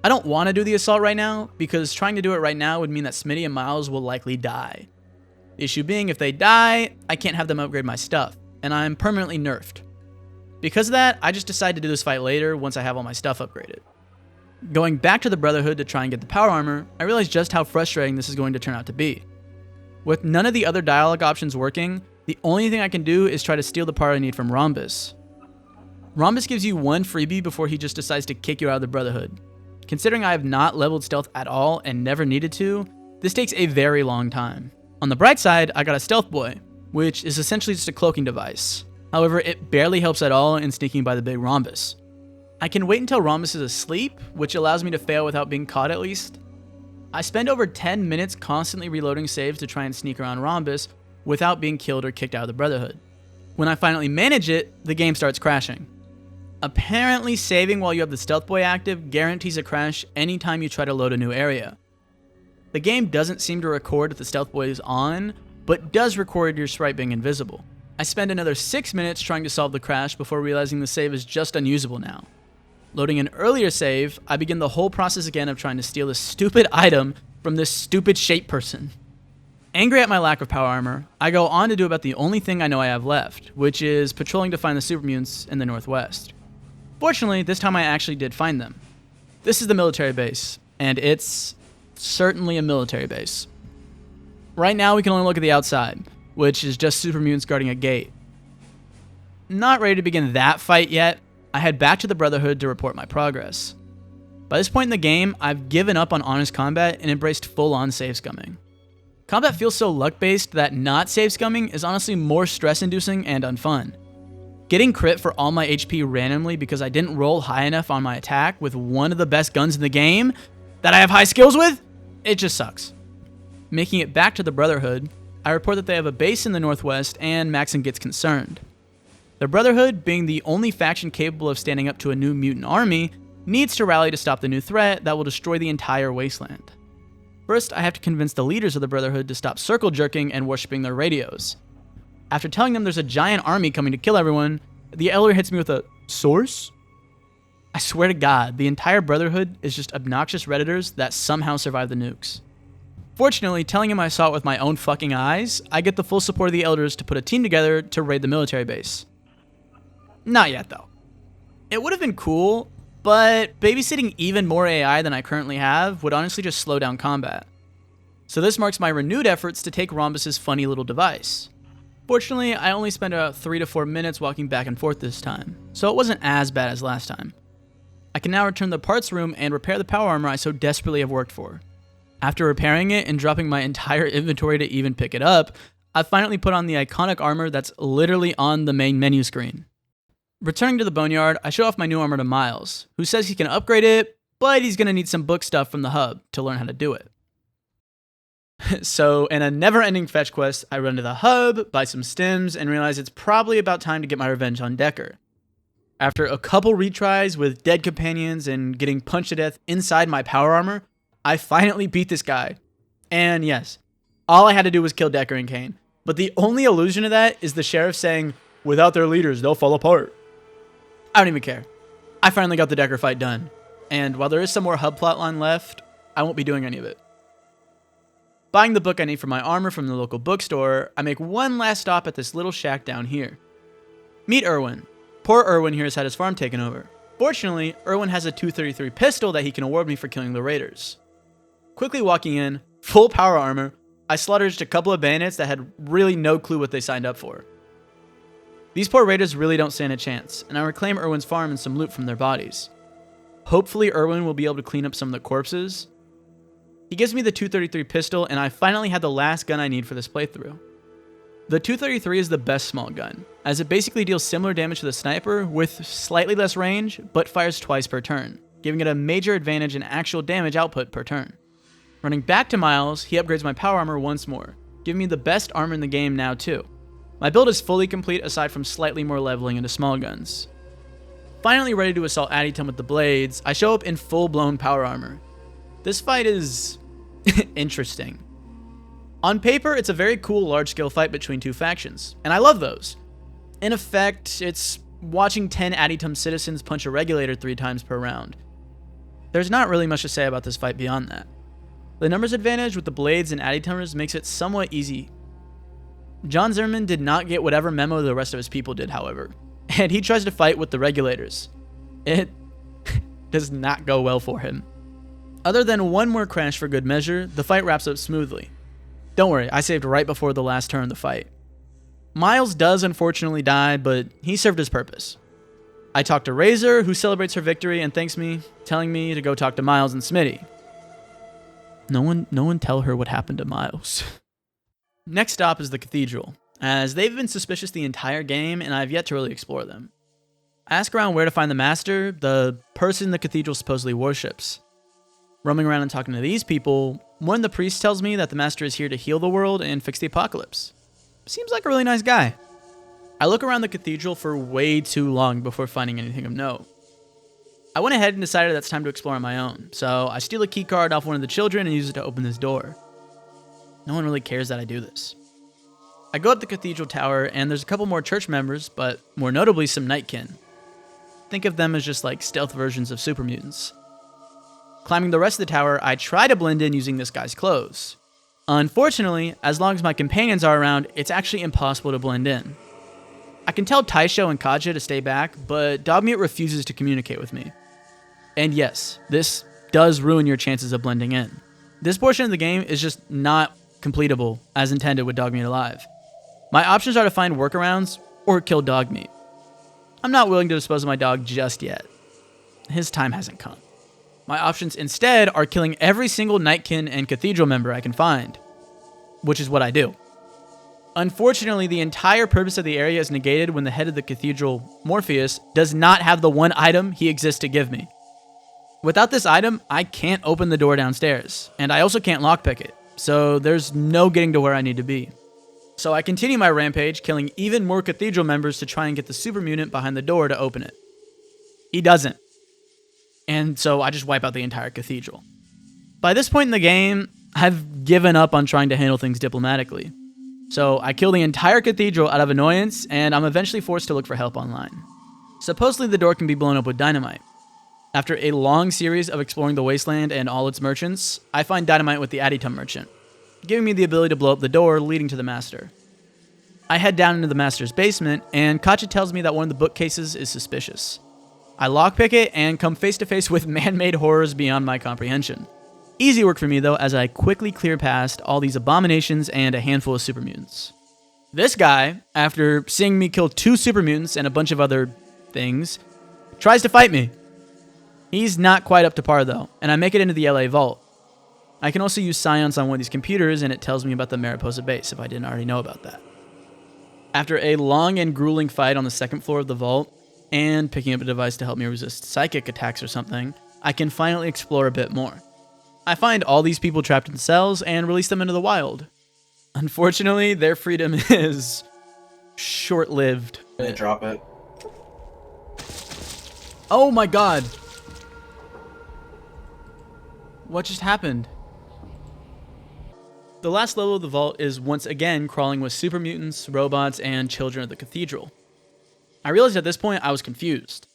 I don't want to do the assault right now, because trying to do it right now would mean that Smitty and Miles will likely die. The issue being, if they die, I can't have them upgrade my stuff, and I'm permanently nerfed. Because of that, I just decided to do this fight later once I have all my stuff upgraded. Going back to the Brotherhood to try and get the power armor, I realized just how frustrating this is going to turn out to be. With none of the other dialogue options working, the only thing I can do is try to steal the part I need from Rhombus. Rhombus gives you 1 freebie before he just decides to kick you out of the Brotherhood. Considering I have not leveled stealth at all and never needed to, this takes a very long time. On the bright side, I got a stealth boy, which is essentially just a cloaking device. However, it barely helps at all in sneaking by the big Rhombus. I can wait until Rhombus is asleep, which allows me to fail without being caught at least. I spend over 10 minutes constantly reloading saves to try and sneak around Rhombus without being killed or kicked out of the Brotherhood. When I finally manage it, the game starts crashing. Apparently, saving while you have the stealth boy active guarantees a crash anytime you try to load a new area. The game doesn't seem to record if the stealth boy is on, but does record your sprite being invisible. I spend another 6 minutes trying to solve the crash before realizing the save is just unusable now. Loading an earlier save, I begin the whole process again of trying to steal this stupid item from this stupid shape person. Angry at my lack of power armor, I go on to do about the only thing I know I have left, which is patrolling to find the super mutants in the northwest. Fortunately, this time I actually did find them. This is the military base, and it's certainly a military base. Right now we can only look at the outside, which is just super mutants guarding a gate. Not ready to begin that fight yet, I head back to the Brotherhood to report my progress. By this point in the game, I've given up on honest combat and embraced full-on save scumming. Combat feels so luck-based that not save scumming is honestly more stress-inducing and unfun. Getting crit for all my HP randomly because I didn't roll high enough on my attack with one of the best guns in the game that I have high skills with, it just sucks. Making it back to the Brotherhood, I report that they have a base in the northwest and Maxon gets concerned. The Brotherhood, being the only faction capable of standing up to a new mutant army, needs to rally to stop the new threat that will destroy the entire wasteland. First, I have to convince the leaders of the Brotherhood to stop circle jerking and worshipping their radios. After telling them there's a giant army coming to kill everyone, the elder hits me with a source? I swear to God, the entire Brotherhood is just obnoxious Redditors that somehow survive the nukes. Fortunately, telling him I saw it with my own fucking eyes, I get the full support of the elders to put a team together to raid the military base. Not yet, though. It would have been cool, but babysitting even more AI than I currently have would honestly just slow down combat. So this marks my renewed efforts to take Rhombus's funny little device. Fortunately, I only spent about 3 to 4 minutes walking back and forth this time, so it wasn't as bad as last time. I can now return to the parts room and repair the power armor I so desperately have worked for. After repairing it and dropping my entire inventory to even pick it up, I finally put on the iconic armor that's literally on the main menu screen. Returning to the Boneyard, I show off my new armor to Miles, who says he can upgrade it, but he's going to need some book stuff from the hub to learn how to do it. So, in a never-ending fetch quest, I run to the hub, buy some stims, and realize it's probably about time to get my revenge on Decker. After a couple retries with dead companions and getting punched to death inside my power armor, I finally beat this guy. And yes, all I had to do was kill Decker and Kane. But the only allusion to that is the sheriff saying, "Without their leaders, they'll fall apart." I don't even care. I finally got the Decker fight done. And while there is some more hub plotline left, I won't be doing any of it. Buying the book I need for my armor from the local bookstore, I make one last stop at this little shack down here. Meet Irwin. Poor Irwin here has had his farm taken over. Fortunately, Irwin has a 233 pistol that he can award me for killing the raiders. Quickly walking in, full power armor, I slaughtered just a couple of bandits that had really no clue what they signed up for. These poor raiders really don't stand a chance, and I reclaim Irwin's farm and some loot from their bodies. Hopefully Irwin will be able to clean up some of the corpses. He gives me the 233 pistol, and I finally had the last gun I need for this playthrough. The 233 is the best small gun, as it basically deals similar damage to the sniper with slightly less range, but fires twice per turn, giving it a major advantage in actual damage output per turn. Running back to Miles, he upgrades my power armor once more, giving me the best armor in the game now too. My build is fully complete aside from slightly more leveling into small guns. Finally ready to assault Adytum with the blades, I show up in full-blown power armor. This fight is interesting. On paper, it's a very cool large-scale fight between two factions, and I love those. In effect, it's watching 10 Adytum citizens punch a regulator 3 times per round. There's not really much to say about this fight beyond that. The numbers advantage with the blades and Adytumers makes it somewhat easy. John Zimmerman did not get whatever memo the rest of his people did, however, and he tries to fight with the regulators. It does not go well for him. Other than one more crash for good measure, the fight wraps up smoothly. Don't worry, I saved right before the last turn of the fight. Miles does unfortunately die, but he served his purpose. I talk to Razor, who celebrates her victory and thanks me, telling me to go talk to Miles and Smitty. No one tell her what happened to Miles. Next stop is the Cathedral, as they've been suspicious the entire game and I've yet to really explore them. I ask around where to find the Master, the person the Cathedral supposedly worships. Roaming around and talking to these people, one of the priests tells me that the Master is here to heal the world and fix the apocalypse. Seems like a really nice guy. I look around the cathedral for way too long before finding anything of note. I went ahead and decided that's time to explore on my own, so I steal a keycard off one of the children and use it to open this door. No one really cares that I do this. I go up the cathedral tower, and there's a couple more church members, but more notably some nightkin. Think of them as just like stealth versions of super mutants. Climbing the rest of the tower, I try to blend in using this guy's clothes. Unfortunately, as long as my companions are around, it's actually impossible to blend in. I can tell Taisho and Katja to stay back, but Dogmeat refuses to communicate with me. And yes, this does ruin your chances of blending in. This portion of the game is just not completable as intended with Dogmeat alive. My options are to find workarounds or kill Dogmeat. I'm not willing to dispose of my dog just yet. His time hasn't come. My options instead are killing every single Nightkin and Cathedral member I can find, which is what I do. Unfortunately, the entire purpose of the area is negated when the head of the Cathedral, Morpheus, does not have the one item he exists to give me. Without this item, I can't open the door downstairs, and I also can't lockpick it, so there's no getting to where I need to be. So I continue my rampage, killing even more Cathedral members to try and get the super mutant behind the door to open it. He doesn't. And so I just wipe out the entire cathedral. By this point in the game, I've given up on trying to handle things diplomatically. So I kill the entire cathedral out of annoyance, and I'm eventually forced to look for help online. Supposedly the door can be blown up with dynamite. After a long series of exploring the wasteland and all its merchants, I find dynamite with the Adytum merchant, giving me the ability to blow up the door leading to the master. I head down into the master's basement, and Katja tells me that one of the bookcases is suspicious. I lockpick it and come face to face with man-made horrors beyond my comprehension. Easy work for me though, as I quickly clear past all these abominations and a handful of super mutants. This guy, after seeing me kill 2 super mutants and a bunch of other things, tries to fight me. He's not quite up to par though, and I make it into the LA vault. I can also use Science on one of these computers, and it tells me about the Mariposa base if I didn't already know about that. After a long and grueling fight on the 2nd floor of the vault, and picking up a device to help me resist psychic attacks or something, I can finally explore a bit more. I find all these people trapped in cells and release them into the wild. Unfortunately, their freedom is short-lived. Drop it. Oh my god! What just happened? The last level of the vault is once again crawling with super mutants, robots, and children of the cathedral. I realized at this point I was confused.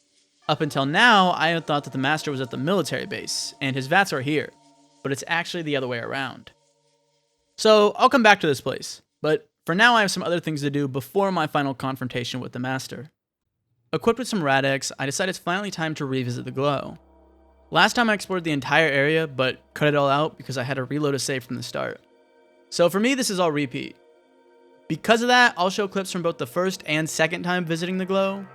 Up until now, I had thought that the master was at the military base, and his vats are here, but it's actually the other way around. So I'll come back to this place, but for now I have some other things to do before my final confrontation with the master. Equipped with some Rad-X, I decided it's finally time to revisit the glow. Last time I explored the entire area, but cut it all out because I had to reload a save from the start. So for me, this is all repeat. Because of that, I'll show clips from both the first and second time visiting the glow.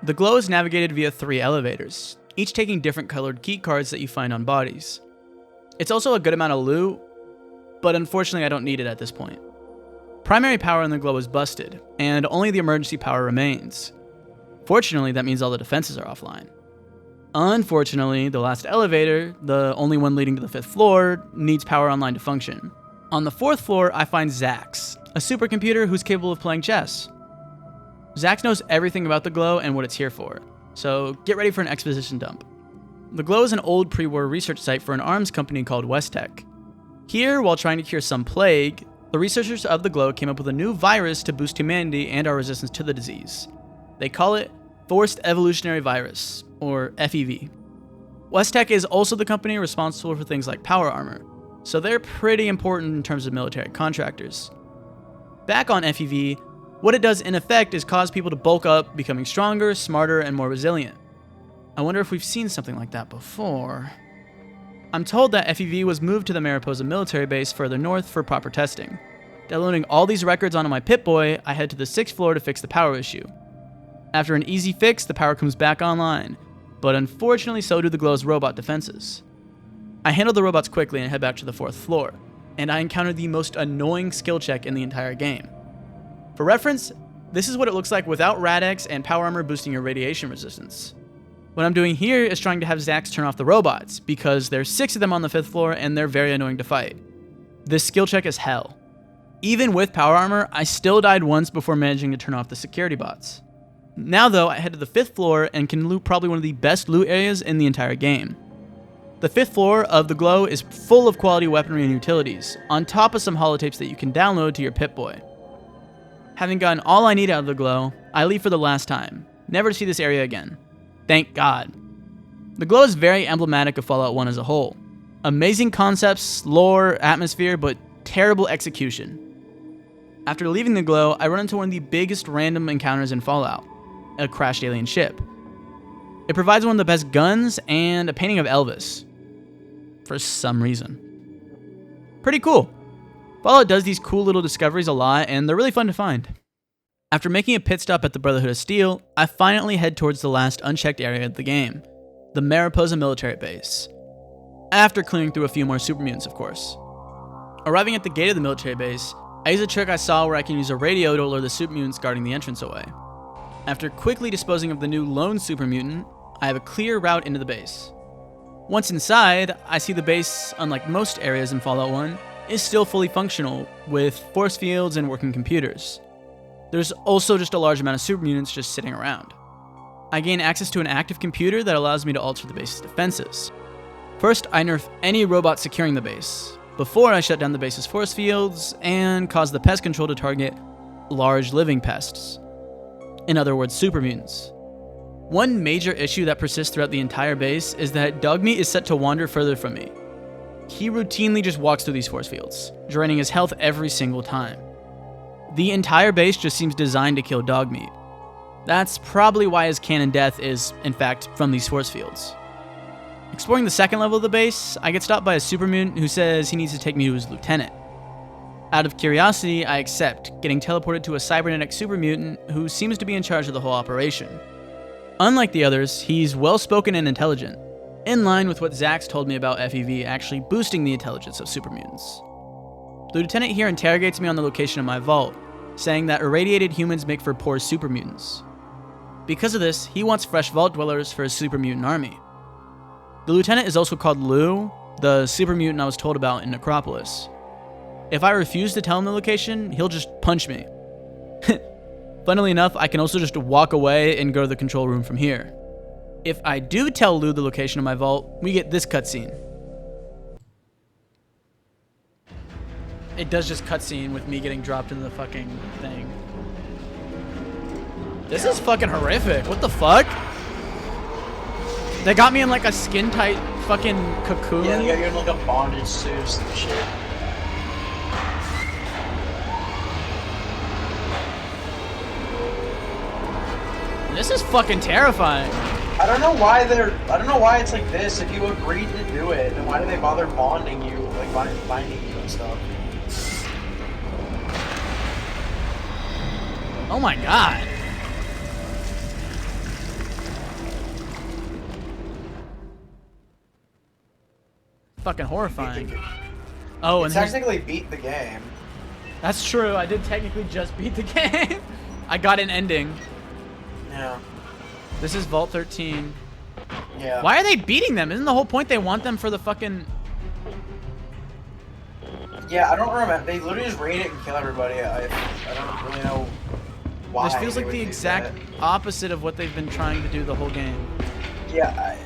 The glow is navigated via 3 elevators, each taking different colored key cards that you find on bodies. It's also a good amount of loot, but unfortunately I don't need it at this point. Primary power in the glow is busted, and only the emergency power remains. Fortunately, that means all the defenses are offline. Unfortunately, the last elevator, the only one leading to the 5th floor, needs power online to function. On the 4th floor, I find Zax, a supercomputer who's capable of playing chess. Zax knows everything about the glow and what it's here for, so get ready for an exposition dump. The glow is an old pre-war research site for an arms company called wasnt. Here, while trying to cure some plague, the researchers of the glow came up with a new virus to boost humanity and our resistance to the disease. They call it Forced Evolutionary Virus, or FEV. wasnt is also the company responsible for things like power armor, so they're pretty important in terms of military contractors. Back on FEV, what it does in effect is cause people to bulk up, becoming stronger, smarter, and more resilient. I wonder if we've seen something like that before. I'm told that FEV was moved to the Mariposa military base further north for proper testing. Downloading all these records onto my Pip-Boy, I head to the 6th floor to fix the power issue. After an easy fix, the power comes back online, but unfortunately so do the glow's robot defenses. I handle the robots quickly and head back to the 4th floor, and I encounter the most annoying skill check in the entire game. For reference, this is what it looks like without Rad-X and power armor boosting your radiation resistance. What I'm doing here is trying to have Zax turn off the robots, because there's 6 of them on the 5th floor and they're very annoying to fight. This skill check is hell. Even with power armor, I still died once before managing to turn off the security bots. Now though, I head to the 5th floor and can loot probably one of the best loot areas in the entire game. The 5th floor of the Glow is full of quality weaponry and utilities, on top of some holotapes that you can download to your Pip-Boy. Having gotten all I need out of the Glow, I leave for the last time, never to see this area again. Thank God. The Glow is very emblematic of Fallout 1 as a whole. Amazing concepts, lore, atmosphere, but terrible execution. After leaving the Glow, I run into one of the biggest random encounters in Fallout, a crashed alien ship. It provides one of the best guns and a painting of Elvis. For some reason. Pretty cool. Fallout does these cool little discoveries a lot, and they're really fun to find. After making a pit stop at the Brotherhood of Steel, I finally head towards the last unchecked area of the game, the Mariposa military base. After clearing through a few more super mutants, of course. Arriving at the gate of the military base, I use a trick I saw where I can use a radio to alert the super mutants guarding the entrance away. After quickly disposing of the new lone super mutant, I have a clear route into the base. Once inside, I see the base, unlike most areas in Fallout 1, is still fully functional, with force fields and working computers. There's also just a large amount of super mutants just sitting around. I gain access to an active computer that allows me to alter the base's defenses. First, I nerf any robot securing the base, before I shut down the base's force fields and cause the pest control to target large living pests. In other words, super mutants. One major issue that persists throughout the entire base is that Dogmeat is set to wander further from me. He routinely just walks through these force fields, draining his health every single time. The entire base just seems designed to kill Dogmeat. That's probably why his canon death is, in fact, from these force fields. Exploring the second level of the base, I get stopped by a super mutant who says he needs to take me to his lieutenant. Out of curiosity, I accept, getting teleported to a cybernetic super mutant who seems to be in charge of the whole operation. Unlike the others, he's well-spoken and intelligent, in line with what Zax told me about FEV actually boosting the intelligence of super mutants. The lieutenant here interrogates me on the location of my vault, saying that irradiated humans make for poor super mutants. Because of this, he wants fresh vault dwellers for his super mutant army. The lieutenant is also called Lou, the super mutant I was told about in Necropolis. If I refuse to tell him the location, he'll just punch me. Funnily enough, I can also just walk away and go to the control room from here. If I do tell Lou the location of my vault, we get this cutscene. It does just cutscene with me getting dropped into the fucking thing. This is fucking horrific. What the fuck? They got me in like a skin-tight fucking cocoon. Yeah, they got you in like a bondage suit and shit. This is fucking terrifying. I don't know why it's like this. If you agreed to do it, then why do they bother bonding you, like binding you and stuff? Oh my god. Fucking horrifying. Oh, and technically beat the game. That's true. I did technically just beat the game. I got an ending. Yeah. This is Vault 13. Yeah. Why are they beating them? Isn't the whole point they want them for the fucking... Yeah, I don't remember. They literally just raid it and kill everybody. I don't really know why. This feels like the exact opposite of what they've been trying to do the whole game. Yeah,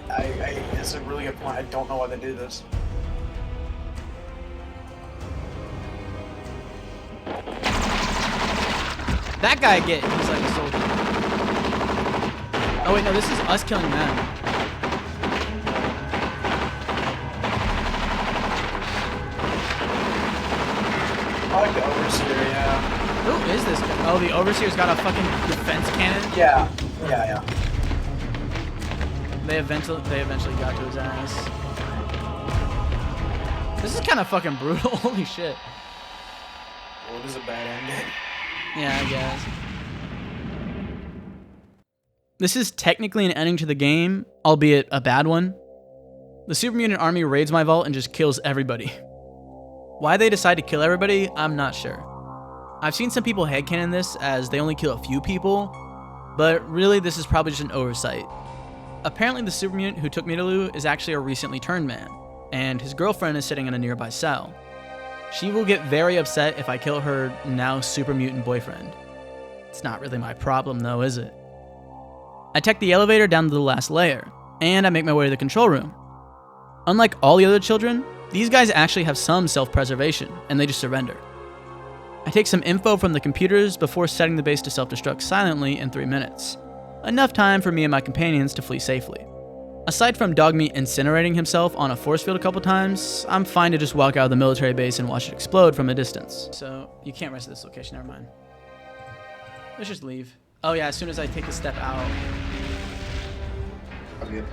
it's a really good point. I don't know why they do this. That guy he's like a soldier. Oh wait, no, this is us killing them. I like the Overseer, yeah. Who is this guy? Oh, the Overseer's got a fucking defense cannon? Yeah. Yeah. They eventually got to his ass. This is kind of fucking brutal. Holy shit. Well, it is a bad ending. Yeah, I guess. This is technically an ending to the game, albeit a bad one. The super mutant army raids my vault and just kills everybody. Why they decide to kill everybody, I'm not sure. I've seen some people headcanon this as they only kill a few people, but really this is probably just an oversight. Apparently the super mutant who took me to Lou is actually a recently turned man, and his girlfriend is sitting in a nearby cell. She will get very upset if I kill her now super mutant boyfriend. It's not really my problem though, is it? I take the elevator down to the last layer, and I make my way to the control room. Unlike all the other children, these guys actually have some self-preservation, and they just surrender. I take some info from the computers before setting the base to self-destruct silently in 3 minutes. Enough time for me and my companions to flee safely. Aside from Dogmeat incinerating himself on a force field a couple times, I'm fine to just walk out of the military base and watch it explode from a distance. So, you can't rest at this location, never mind. Let's just leave. Oh yeah, as soon as I take a step out. Okay.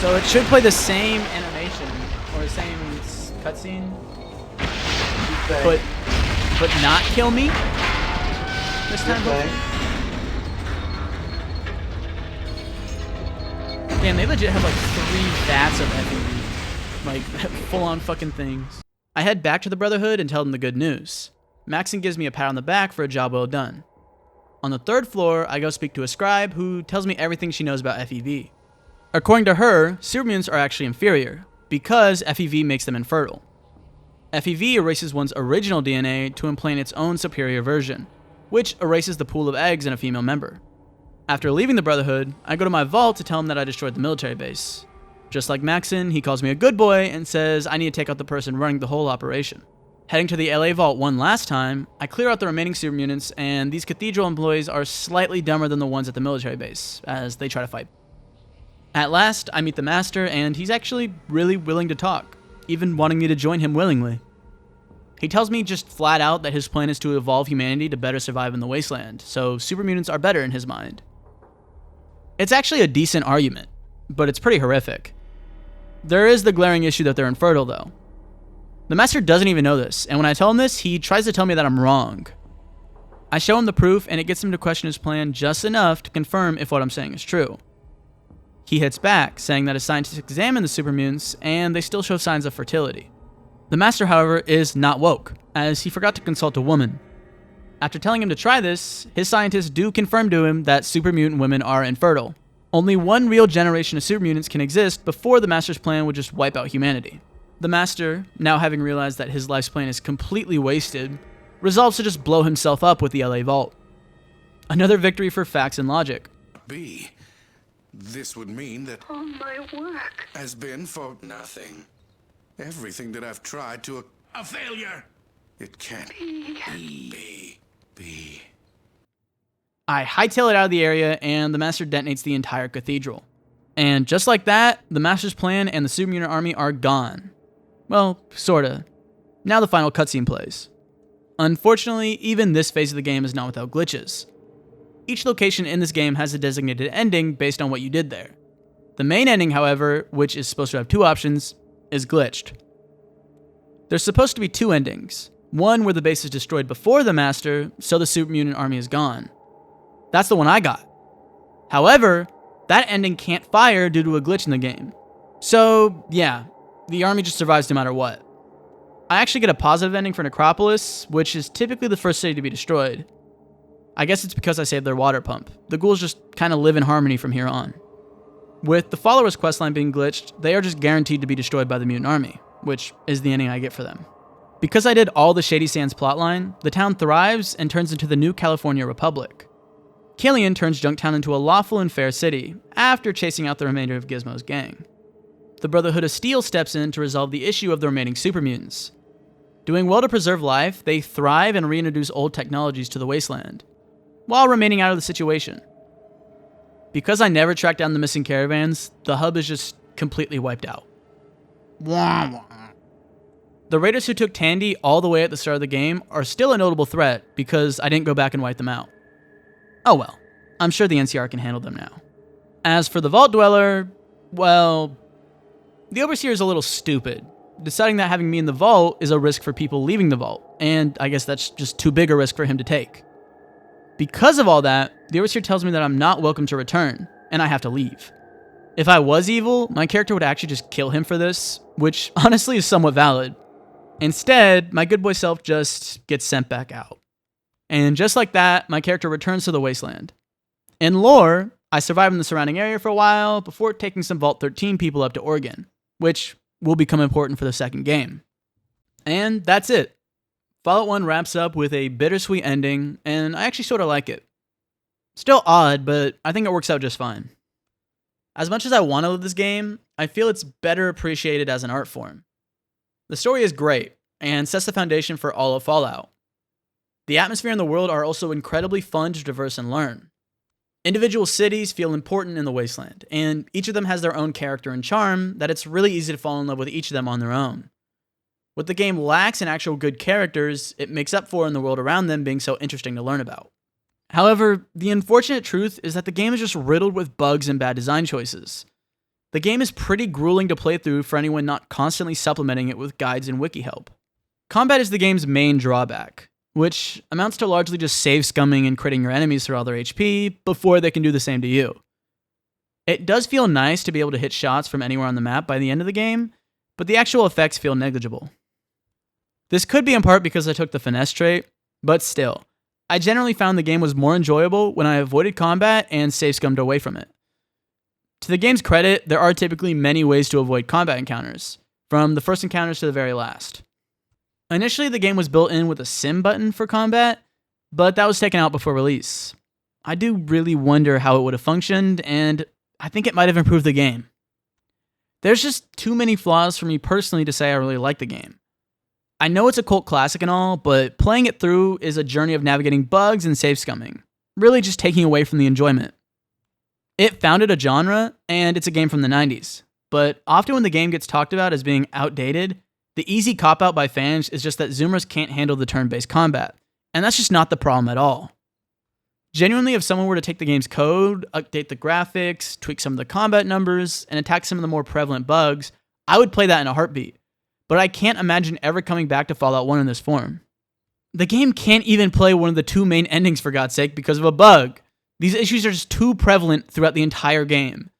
So it should play the same animation, or the same cutscene, but not kill me this time. Damn, they legit have like 3 vats of FEV. Like, full-on fucking things. I head back to the Brotherhood and tell them the good news. Maxon gives me a pat on the back for a job well done. On the 3rd floor, I go speak to a scribe who tells me everything she knows about FEV. According to her, supermutants are actually inferior, because FEV makes them infertile. FEV erases one's original DNA to implant its own superior version, which erases the pool of eggs in a female member. After leaving the Brotherhood, I go to my vault to tell him that I destroyed the military base. Just like Maxon, he calls me a good boy and says I need to take out the person running the whole operation. Heading to the LA vault one last time, I clear out the remaining supermutants, and these Cathedral employees are slightly dumber than the ones at the military base, as they try to fight. At last, I meet the Master, and he's actually really willing to talk, even wanting me to join him willingly. He tells me just flat out that his plan is to evolve humanity to better survive in the wasteland, so supermutants are better in his mind. It's actually a decent argument, but it's pretty horrific. There is the glaring issue that they're infertile, though. The Master doesn't even know this, and when I tell him this, he tries to tell me that I'm wrong. I show him the proof, and it gets him to question his plan just enough to confirm if what I'm saying is true. He hits back, saying that his scientists examine the supermutants, and they still show signs of fertility. The Master, however, is not woke, as he forgot to consult a woman. After telling him to try this, his scientists do confirm to him that supermutant women are infertile. Only one real generation of supermutants can exist before the Master's plan would just wipe out humanity. The Master, now having realized that his life's plan is completely wasted, resolves to just blow himself up with the LA Vault. Another victory for facts and logic. B. This would mean that all my work has been for nothing. Everything that I've tried to a failure. It can't be. I hightail it out of the area, and the Master detonates the entire cathedral. And just like that, the Master's plan and the supermutant army are gone. Well, sorta. Now the final cutscene plays. Unfortunately, even this phase of the game is not without glitches. Each location in this game has a designated ending based on what you did there. The main ending, however, which is supposed to have 2 options, is glitched. There's supposed to be 2 endings. One where the base is destroyed before the Master, so the supermutant army is gone. That's the one I got. However, that ending can't fire due to a glitch in the game. So, yeah, the army just survives no matter what. I actually get a positive ending for Necropolis, which is typically the first city to be destroyed. I guess it's because I saved their water pump. The ghouls just kind of live in harmony from here on. With the followers' questline being glitched, they are just guaranteed to be destroyed by the mutant army, which is the ending I get for them. Because I did all the Shady Sands plotline, the town thrives and turns into the new California Republic. Killian turns Junktown into a lawful and fair city, after chasing out the remainder of Gizmo's gang. The Brotherhood of Steel steps in to resolve the issue of the remaining supermutants. Doing well to preserve life, they thrive and reintroduce old technologies to the wasteland, while remaining out of the situation. Because I never tracked down the missing caravans, the hub is just completely wiped out. The raiders who took Tandy all the way at the start of the game are still a notable threat because I didn't go back and wipe them out. Oh well, I'm sure the NCR can handle them now. As for the Vault Dweller, well, the Overseer is a little stupid, deciding that having me in the Vault is a risk for people leaving the Vault, and I guess that's just too big a risk for him to take. Because of all that, the Overseer tells me that I'm not welcome to return, and I have to leave. If I was evil, my character would actually just kill him for this, which honestly is somewhat valid. Instead, my good boy self just gets sent back out. And just like that, my character returns to the wasteland. In lore, I survive in the surrounding area for a while before taking some Vault 13 people up to Oregon, which will become important for the second game. And that's it. Fallout 1 wraps up with a bittersweet ending, and I actually sort of like it. Still odd, but I think it works out just fine. As much as I want to love this game, I feel it's better appreciated as an art form. The story is great, and sets the foundation for all of Fallout. The atmosphere and the world are also incredibly fun to traverse and learn. Individual cities feel important in the Wasteland, and each of them has their own character and charm that it's really easy to fall in love with each of them on their own. What the game lacks in actual good characters, it makes up for in the world around them being so interesting to learn about. However, the unfortunate truth is that the game is just riddled with bugs and bad design choices. The game is pretty grueling to play through for anyone not constantly supplementing it with guides and wiki help. Combat is the game's main drawback, which amounts to largely just save scumming and critting your enemies through all their HP before they can do the same to you. It does feel nice to be able to hit shots from anywhere on the map by the end of the game, but the actual effects feel negligible. This could be in part because I took the finesse trait, but still, I generally found the game was more enjoyable when I avoided combat and save scummed away from it. To the game's credit, there are typically many ways to avoid combat encounters, from the first encounters to the very last. Initially, the game was built in with a sim button for combat, but that was taken out before release. I do really wonder how it would have functioned, and I think it might have improved the game. There's just too many flaws for me personally to say I really like the game. I know it's a cult classic and all, but playing it through is a journey of navigating bugs and save scumming, really just taking away from the enjoyment. It founded a genre, and it's a game from the 90s, but often when the game gets talked about as being outdated, the easy cop-out by fans is just that Zoomers can't handle the turn-based combat, and that's just not the problem at all. Genuinely, if someone were to take the game's code, update the graphics, tweak some of the combat numbers, and attack some of the more prevalent bugs, I would play that in a heartbeat. But I can't imagine ever coming back to Fallout 1 in this form. The game can't even play one of the two main endings for God's sake because of a bug. These issues are just too prevalent throughout the entire game.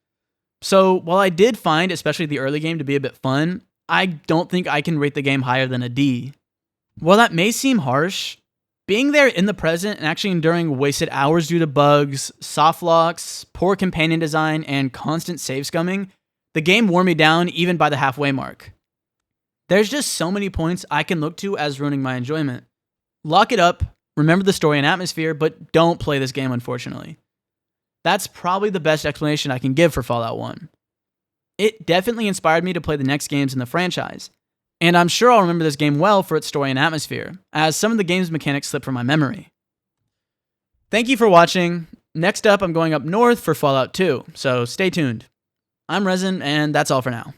So while I did find, especially the early game, to be a bit fun, I don't think I can rate the game higher than a D. While that may seem harsh, being there in the present and actually enduring wasted hours due to bugs, soft locks, poor companion design, and constant save scumming, the game wore me down even by the halfway mark. There's just so many points I can look to as ruining my enjoyment. Lock it up, remember the story and atmosphere, but don't play this game, unfortunately. That's probably the best explanation I can give for Fallout 1. It definitely inspired me to play the next games in the franchise, and I'm sure I'll remember this game well for its story and atmosphere, as some of the game's mechanics slip from my memory. Thank you for watching. Next up, I'm going up north for Fallout 2, so stay tuned. I'm Resin, and that's all for now.